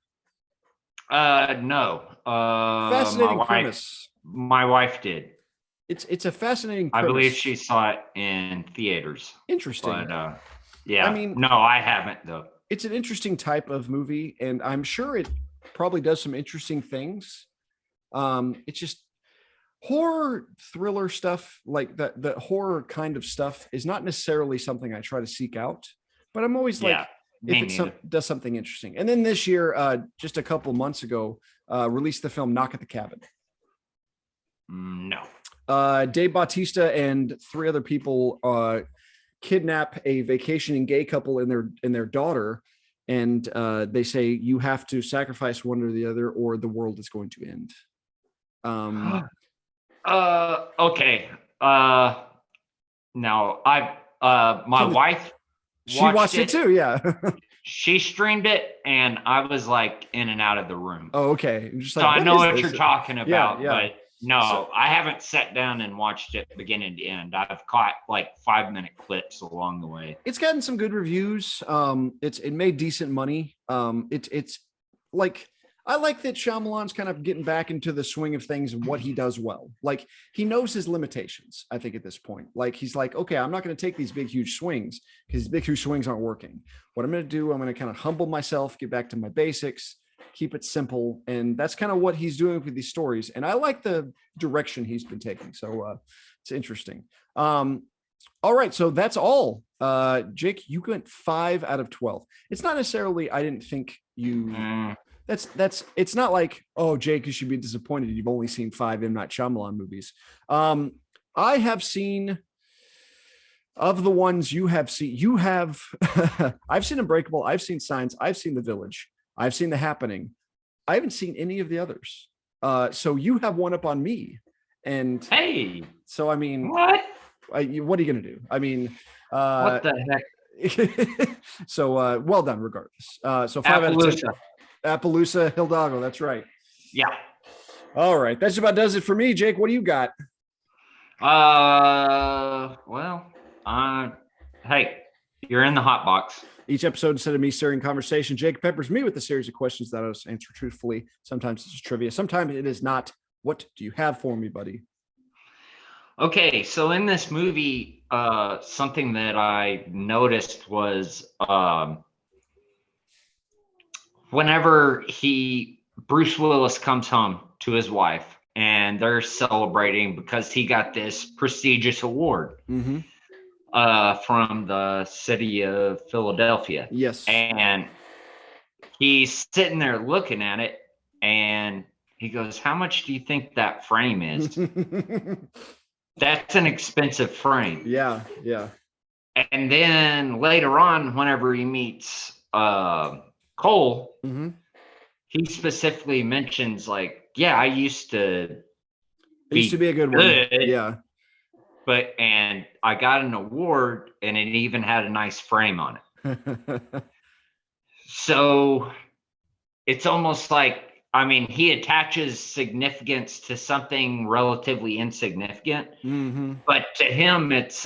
No. Fascinating premise. My wife did. It's a fascinating premise. I believe she saw it in theaters. Interesting. But I mean, no, I haven't though. It's an interesting type of movie, and I'm sure it probably does some interesting things. It's just horror thriller stuff, like the horror kind of stuff is not necessarily something I try to seek out, but I'm always like, if it does something interesting. And then this year, just a couple months ago, released the film Knock at the Cabin. No. Dave Bautista and 3 other people kidnap a vacationing gay couple and their daughter, and they say you have to sacrifice one or the other, or the world is going to end. Okay. Now my wife watched it too. Yeah. She streamed it, and I was like in and out of the room. Oh, okay. So I know what you're talking about, but no, I haven't sat down and watched it beginning to end. I've caught like 5-minute clips along the way. It's gotten some good reviews. It made decent money. It's like, I like that Shyamalan's kind of getting back into the swing of things and what he does well. Like, he knows his limitations, I think, at this point. Like, he's like, okay, I'm not going to take these big, huge swings because these big, huge swings aren't working. What I'm going to do, I'm going to kind of humble myself, get back to my basics, keep it simple. And that's kind of what he's doing with these stories. And I like the direction he's been taking. So it's interesting. All right. So that's all. Jake, you went 5 out of 12. It's not necessarily, I didn't think you... It's not like, oh, Jake, you should be disappointed you've only seen 5 M. Night Shyamalan movies. I have seen, of the ones you have seen, I've seen Unbreakable, I've seen Signs, I've seen The Village, I've seen The Happening. I haven't seen any of the others. So you have one up on me. And hey, so I mean, what are you gonna do? I mean, what the heck? So well done regardless. So 5 out of 10. Appaloosa, Hidalgo. That's right. Yeah. All right. That's about does it for me. Jake, what do you got? Hey, you're in the hot box. Each episode, instead of me stirring conversation, Jake peppers me with a series of questions that I will answer truthfully. Sometimes it's just trivia. Sometimes it is not. What do you have for me, buddy? Okay. So in this movie, something that I noticed was, whenever Bruce Willis comes home to his wife, and they're celebrating because he got this prestigious award Mm-hmm. from the city of Philadelphia. Yes. And he's sitting there looking at it, and he goes, "How much do you think that frame is?" That's an expensive frame. Yeah. Yeah. And then later on, whenever he meets Cole, Mm-hmm. he specifically mentions, like, yeah, I used to It used to be a good one. good, Yeah. and I got an award, and it even had a nice frame on it. So it's almost like, I mean, he attaches significance to something relatively insignificant, Mm-hmm. but to him, it's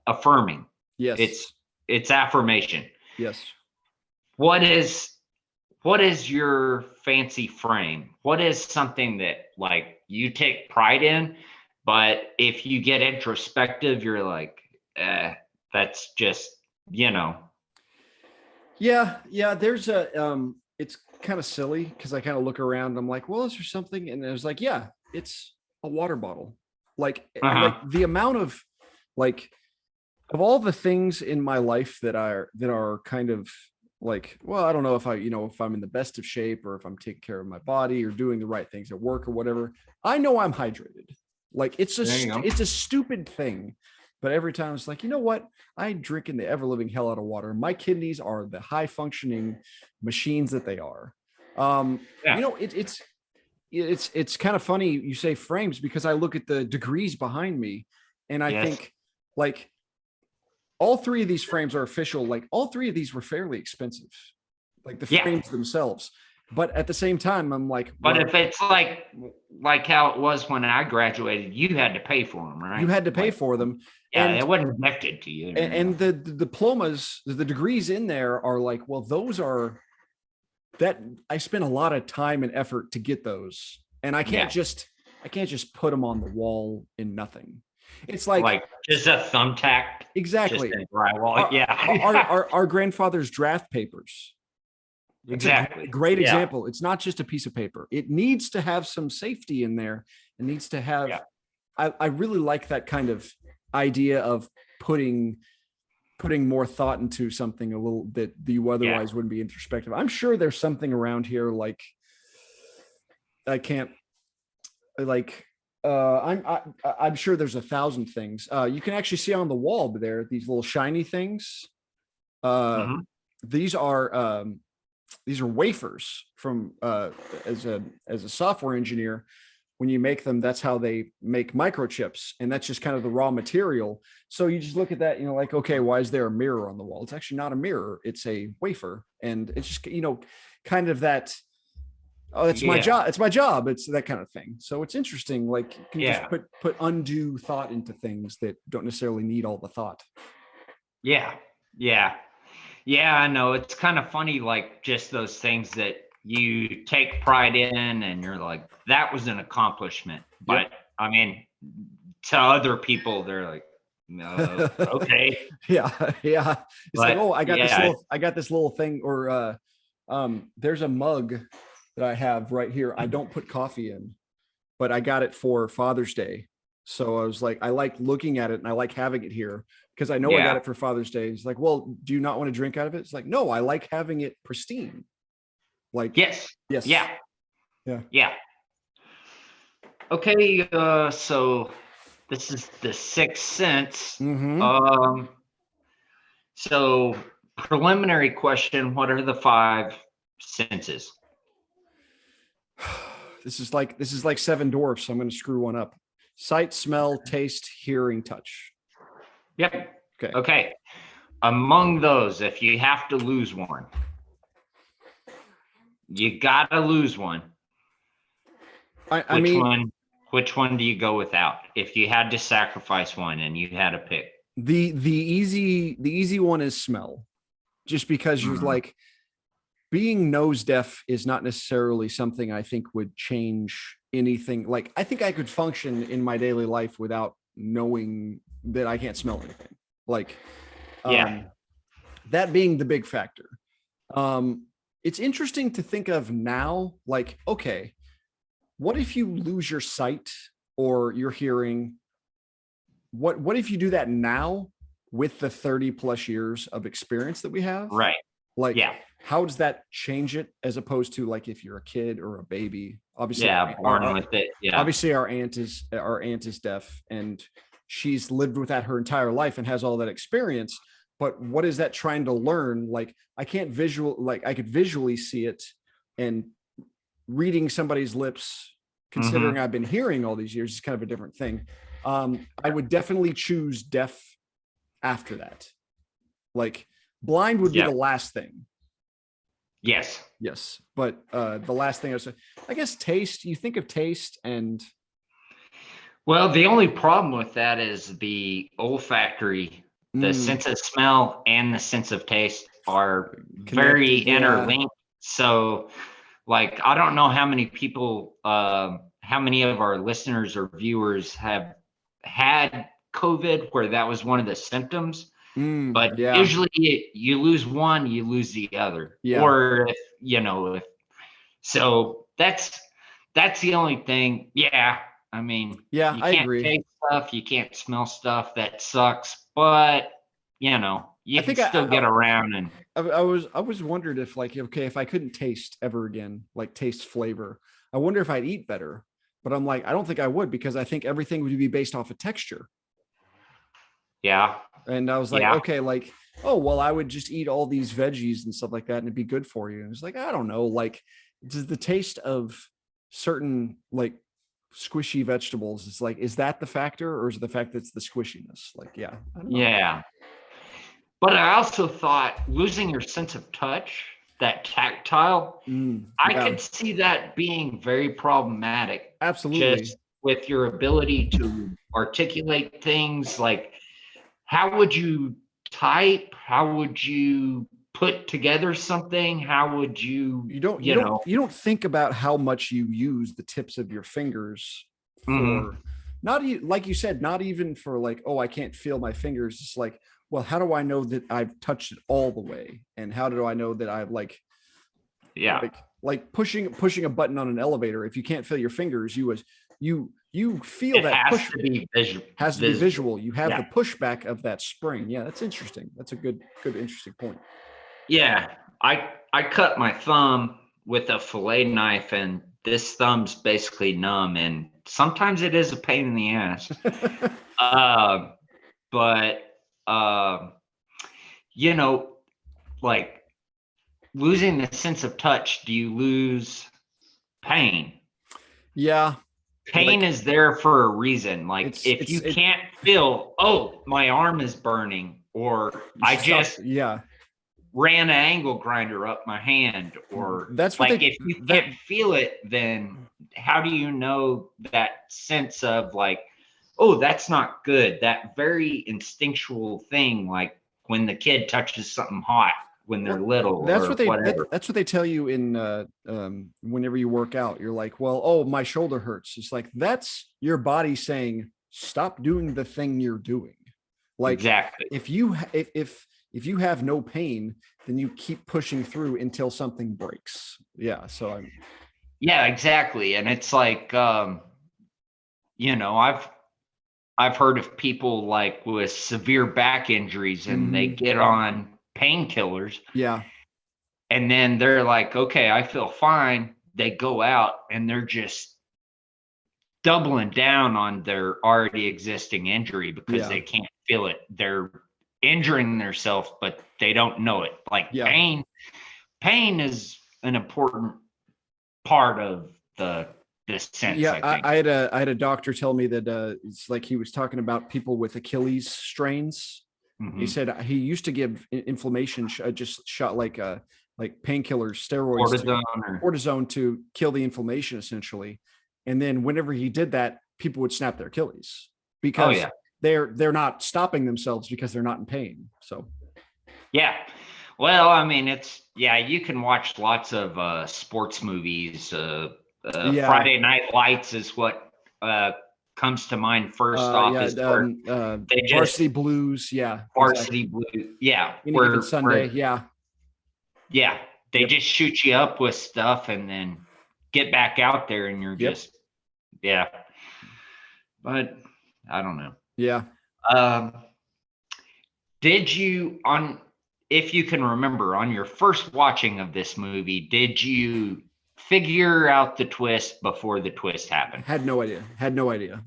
affirming. Yes. It's affirmation. Yes. What is your fancy frame? What is something that, like, you take pride in, but if you get introspective, you're like, that's just, Yeah. Yeah. There's it's kind of silly because I kind of look around and I'm like, well, is there something? And I was like, yeah, it's a water bottle. Like the amount of, like, of all the things in my life that are kind of like, well, I don't know if if I'm in the best of shape or if I'm taking care of my body or doing the right things at work or whatever. I know I'm hydrated. Like, it's a stupid thing, but every time it's like, you know what? I drink in the ever living hell out of water. My kidneys are the high functioning machines that they are. It's kind of funny you say frames, because I look at the degrees behind me and I think, like, all three of these frames are official. Like, all three of these were fairly expensive, like the frames themselves. But at the same time, I'm like, but if it's like how it was when I graduated, you had to pay for them, right? You had to pay for them. Yeah, it wasn't gifted to you. And the diplomas, the degrees in there are like, well, those are that I spent a lot of time and effort to get those, and I can't just put them on the wall in nothing. It's like just a thumbtack. Exactly. Drywall. Our grandfather's draft papers. Exactly. A great example. It's not just a piece of paper. It needs to have some safety in there. It needs to have, I really like that kind of idea of putting more thought into something a little that you otherwise wouldn't be introspective. I'm sure there's something around here, like, I can't, like, I'm sure there's 1,000 things. You can actually see on the wall there, these little shiny things. These are wafers from as a software engineer. When you make them, that's how they make microchips, and that's just kind of the raw material. So you just look at that, like, okay, why is there a mirror on the wall? It's actually not a mirror, it's a wafer. And it's just, kind of that, oh, it's my job. It's my job. It's that kind of thing. So it's interesting. Like, you can just put undue thought into things that don't necessarily need all the thought. Yeah. I know. It's kind of funny, like, just those things that you take pride in and you're like, that was an accomplishment. But I mean, to other people, they're like, no, okay. Yeah. It's like, oh, I got this little thing, or there's a mug that I have right here. I don't put coffee in, but I got it for Father's Day. So I was like, I like looking at it and I like having it here because I know I got it for Father's Day. It's like, well, do you not want to drink out of it? It's like, no, I like having it pristine. Like, yes. Yeah. Okay. So this is the Sixth Sense. Mm-hmm. So preliminary question: what are the 5 senses? This is like Seven Dwarfs. So I'm going to screw one up. Sight, smell, taste, hearing, touch. Yep. Okay. Among those, if you have to lose one, you gotta lose one. Which one do you go without? If you had to sacrifice one and you had to pick, the easy one is smell, just because you're like, being nose deaf is not necessarily something I think would change anything. Like, I think I could function in my daily life without knowing that I can't smell anything. Like, that being the big factor. It's interesting to think of now, like, okay, what if you lose your sight or your hearing? What if you do that now with the 30 plus years of experience that we have? Right. Like, Yeah. how does that change it as opposed to like if you're a kid or a baby? Obviously, Yeah. Born with it. Yeah. obviously our aunt is deaf and she's lived with that her entire life and has all that experience. But what is that trying to learn? Like, I can't I could visually see it, and reading somebody's lips, considering I've been hearing all these years, is kind of a different thing. I would definitely choose deaf after that. Like, blind would be the last thing. Yes. Yes. But the last thing I guess taste, you think of taste and. Well, the only problem with that is the olfactory, the sense of smell and the sense of taste are very interlinked. So, like, I don't know how many people, how many of our listeners or viewers have had COVID where that was one of the symptoms. But usually you lose one, you lose the other. Yeah. Or so that's the only thing. Yeah. I mean, yeah, you I can't agree. taste stuff, you can't smell stuff. That sucks. But you can still get around. And I was wondered if, like, okay, if I couldn't taste ever again, like taste flavor, I wonder if I'd eat better. But I'm like, I don't think I would, because I think everything would be based off of texture. Yeah. And I was like, okay, like, oh, well, I would just eat all these veggies and stuff like that, and it'd be good for you. And it's like, I don't know, like, does the taste of certain like squishy vegetables, it's like, is that the factor, or is it the fact that it's the squishiness? Like, yeah. I don't know. Yeah. But I also thought losing your sense of touch, that tactile, I could see that being very problematic. Absolutely. Just with your ability to articulate things. Like, how would you type? How would you put together something? How would you don't think about how much you use the tips of your fingers for not like you said, not even for like, oh, I can't feel my fingers. It's like, well, how do I know that I've touched it all the way? And how do I know that I've like pushing a button on an elevator? If you can't feel your fingers, you feel that push has to be visual. You have the pushback of that spring. Yeah, that's interesting. That's a good interesting point. Yeah, I cut my thumb with a fillet knife, and this thumb's basically numb, and sometimes it is a pain in the ass. But like losing the sense of touch, do you lose pain? Yeah. Pain is there for a reason. Like, if you can't feel, oh, my arm is burning, or I just ran an angle grinder up my hand, or that's what like, if you can't feel it, then how do you know that sense of like, oh, that's not good? That very instinctual thing, like when the kid touches something hot when they're little. That's what they tell you in whenever you work out. You're like, well, oh, my shoulder hurts. It's like, that's your body saying, stop doing the thing you're doing. Like, exactly. If you have no pain, then you keep pushing through until something breaks. Yeah. So yeah, exactly. And it's like, I've heard of people like with severe back injuries, and they get on painkillers. Yeah. And then they're like, okay, I feel fine. They go out and they're just doubling down on their already existing injury because they can't feel it. They're injuring themselves, but they don't know it. Like, pain is an important part of the sense. Yeah, I think. I had a doctor tell me that it's like, he was talking about people with Achilles strains. He said he used to give inflammation just shot like painkillers, steroids, cortisone to kill the inflammation, essentially. And then whenever he did that, people would snap their Achilles because they're not stopping themselves because they're not in pain. So yeah. Well, I mean, you can watch lots of sports movies. Friday Night Lights is what comes to mind first off. Varsity Blues. Varsity Blues. Yeah. Where Sunday. They just shoot you up with stuff and then get back out there and you're Yep. just, yeah. But I don't know. Yeah. Did you, if you can remember, on your first watching of this movie, did you figure out the twist before the twist happened? Had no idea.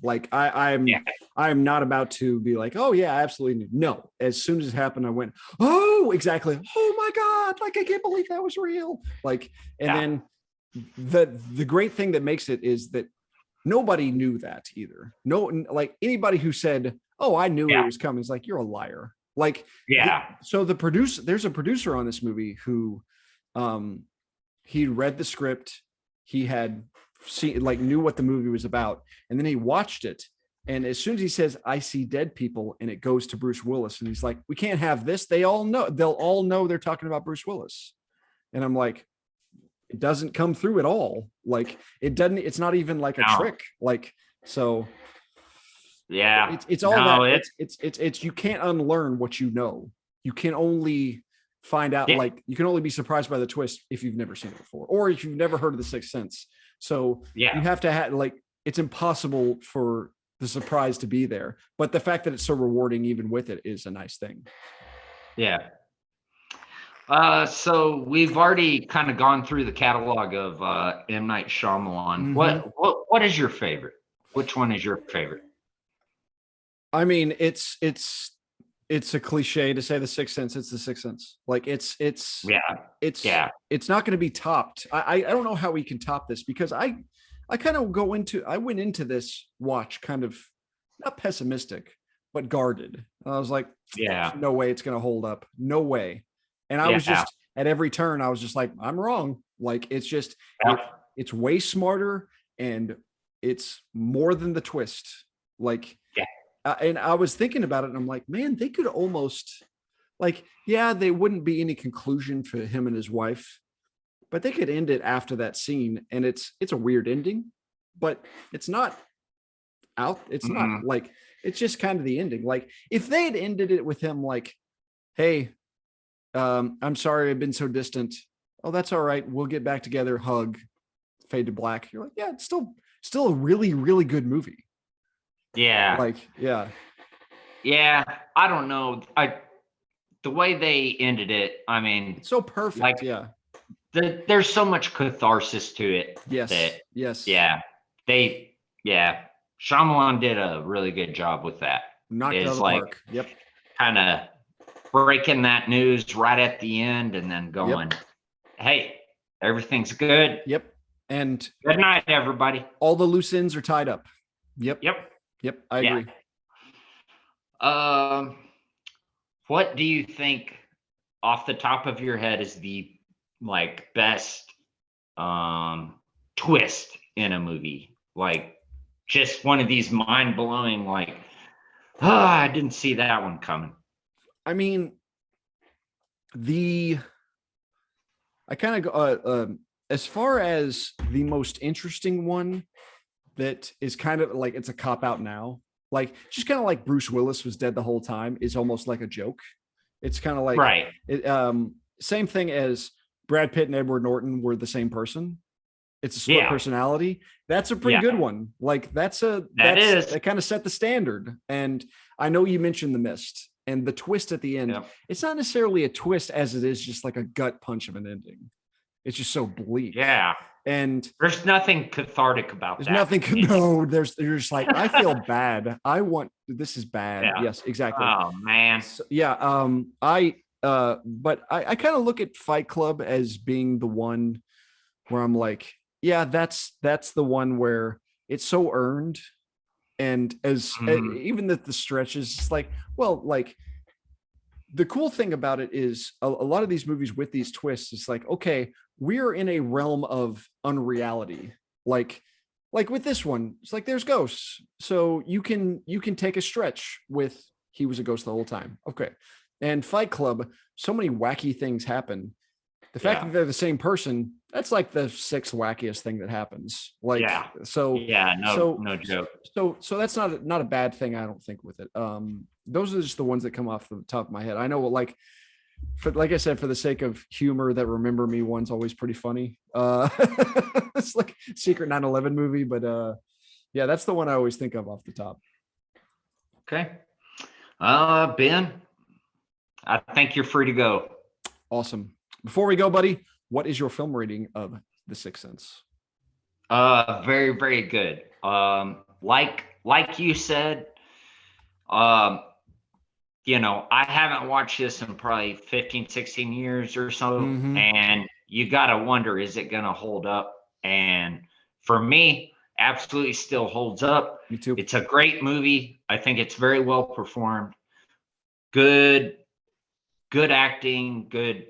Like I'm Yeah. I'm not about to be like, oh yeah, absolutely. No. As soon as it happened, I went, oh, exactly. Oh my God. Like, I can't believe that was real. Like, and Yeah. then the great thing that makes it is that nobody knew that either. No, like anybody who said, oh, I knew Yeah. it was coming, is like, you're a liar. Like, Yeah. so there's a producer on this movie who he read the script, he had seen, like, knew what the movie was about, and then he watched it. And as soon as he says, I see dead people, and it goes to Bruce Willis, and he's like, we can't have this. They'll all know they're talking about Bruce Willis. And I'm like, it doesn't come through at all. Like, it's not even like a trick. Like, so yeah, it's all that. It's you can't unlearn what you know. You can only find out, like, you can only be surprised by the twist if you've never seen it before, or if you've never heard of The Sixth Sense. So you have to have, like, it's impossible for the surprise to be there, but the fact that it's so rewarding even with it is a nice thing. Yeah. So we've already kind of gone through the catalog of M. Night Shyamalan. Mm-hmm. What is your favorite? Which one is your favorite? I mean, it's a cliche to say The Sixth Sense. It's The Sixth Sense. Like, it's not going to be topped. I don't know how we can top this, because I went into this watch kind of not pessimistic, but guarded. I was like, no way it's going to hold up. No way. And I was just, at every turn, I was just like, I'm wrong. Like, it's just, it's way smarter, and it's more than the twist. Like, and I was thinking about it, and I'm like, man, they could almost, like, they wouldn't be any conclusion for him and his wife, but they could end it after that scene. And it's a weird ending, but it's not out. It's not like, it's just kind of the ending. Like, if they had ended it with him like, hey, I'm sorry I've been so distant. Oh, that's all right. We'll get back together. Hug, fade to black. You're like, yeah, it's still a really, really good movie. Yeah. Like, yeah. I don't know. The way they ended it, I mean, it's so perfect. Like, there's so much catharsis to it. Yes. Shyamalan did a really good job with that. Knocked out of the park. Yep. Kind of breaking that news right at the end, and then going, hey, everything's good. Yep. And good night, everybody. All the loose ends are tied up. Yep. I agree. What do you think, off the top of your head, is the, like, best twist in a movie? Like, just one of these mind-blowing, like, I didn't see that one coming. I mean, I kind of go as far as the most interesting one that is kind of like, it's a cop out now. Like, just kind of like Bruce Willis was dead the whole time is almost like a joke. It's kind of like, right. Same thing as Brad Pitt and Edward Norton were the same person. It's a split personality. That's a pretty good one. Like, that kind of set the standard. And I know you mentioned The Mist, and the twist at the end. Yep. It's not necessarily a twist as it is just like a gut punch of an ending. It's just so bleak. Yeah. And there's nothing cathartic about that. There's nothing. No, there's just like, I feel bad. This is bad. Yeah. Yes, exactly. Oh man. So, but I kind of look at Fight Club as being the one where I'm like, that's the one where it's so earned. And even that the stretches, it's like, well, like, the cool thing about it is a lot of these movies with these twists, it's like, okay, we're in a realm of unreality. Like with this one, it's like, there's ghosts. So you can take a stretch with, he was a ghost the whole time. Okay. And Fight Club, so many wacky things happen. The fact that they're the same person, that's like the sixth wackiest thing that happens. Like, no joke. So that's not a bad thing, I don't think, with it. Those are just the ones that come off the top of my head. I know, like, like I said, for the sake of humor, that Remember Me one's always pretty funny. It's like secret 9/11 movie, but yeah, that's the one I always think of off the top. Okay. Ben, I think you're free to go. Awesome. Before we go, buddy, what is your film rating of The Sixth Sense? Very, very good. Like you said, you know, I haven't watched this in probably 15, 16 years or so. And you got to wonder, is it going to hold up? And for me, absolutely still holds up. Me too. It's a great movie. I think it's very well performed. Good acting, good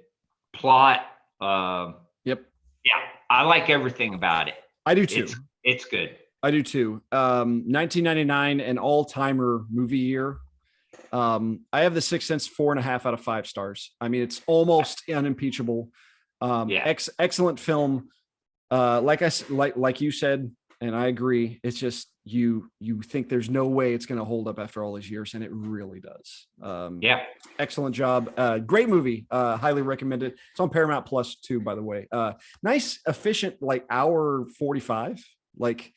plot. Yep. Yeah, I like everything about it. I do too. It's good. I do too. 1999, an all-timer movie year. I have The Sixth Sense 4.5 out of 5 stars. I mean, it's almost unimpeachable. Excellent film. Like you said, and I agree. It's just you think there's no way it's going to hold up after all these years, and it really does. Excellent job. Great movie. Highly recommend it. It's on Paramount Plus too, by the way. Nice, efficient, like hour 45. Like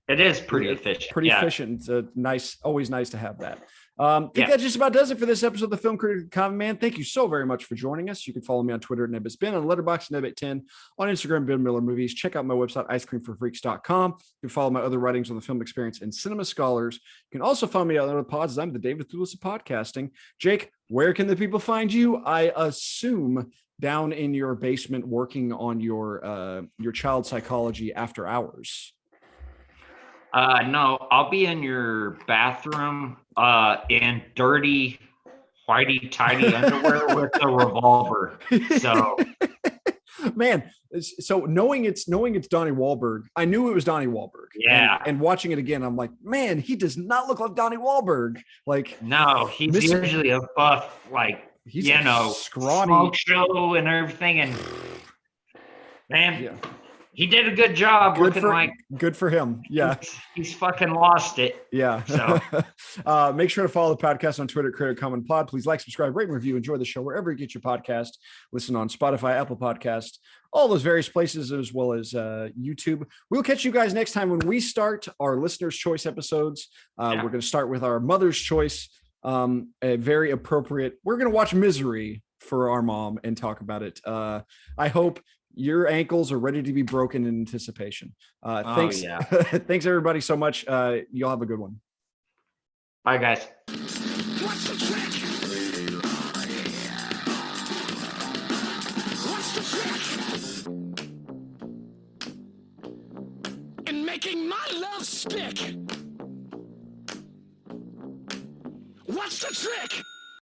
it is pretty efficient. Pretty efficient. Nice. Always nice to have that. I think that just about does it for this episode of the Film Critic Common Man. Thank you so very much for joining us. You can follow me on Twitter at NebBitSpin, on Letterboxd Neb810, on Instagram Ben Miller Movies. Check out my website icecreamforfreaks.com. You can follow my other writings on the film experience and Cinema Scholars. You can also follow me on other pods. I'm the David Thulis of podcasting. Jake, where can the people find you? I assume down in your basement working on your child psychology after hours. No, I'll be in your bathroom in dirty, whitey tidy underwear with a revolver. So, man, so knowing it's Donnie Wahlberg, I knew it was Donnie Wahlberg. Yeah. And watching it again, I'm like, man, he does not look like Donnie Wahlberg. Like, no, he's usually a buff, like, he's scrawny smoke show and everything. And man. Yeah. He did a good job. Good for him. Yeah. He's fucking lost it. Yeah. So make sure to follow the podcast on Twitter, Critic Common Pod. Please like, subscribe, rate, and review. Enjoy the show wherever you get your podcast. Listen on Spotify, Apple Podcasts, all those various places, as well as YouTube. We'll catch you guys next time when we start our listeners' choice episodes. We're going to start with our mother's choice. A very appropriate. We're going to watch Misery for our mom and talk about it. I hope your ankles are ready to be broken in anticipation. Thanks. Thanks everybody so much. Y'all have a good one. Bye guys. What's the trick? What's the trick? In making my love stick.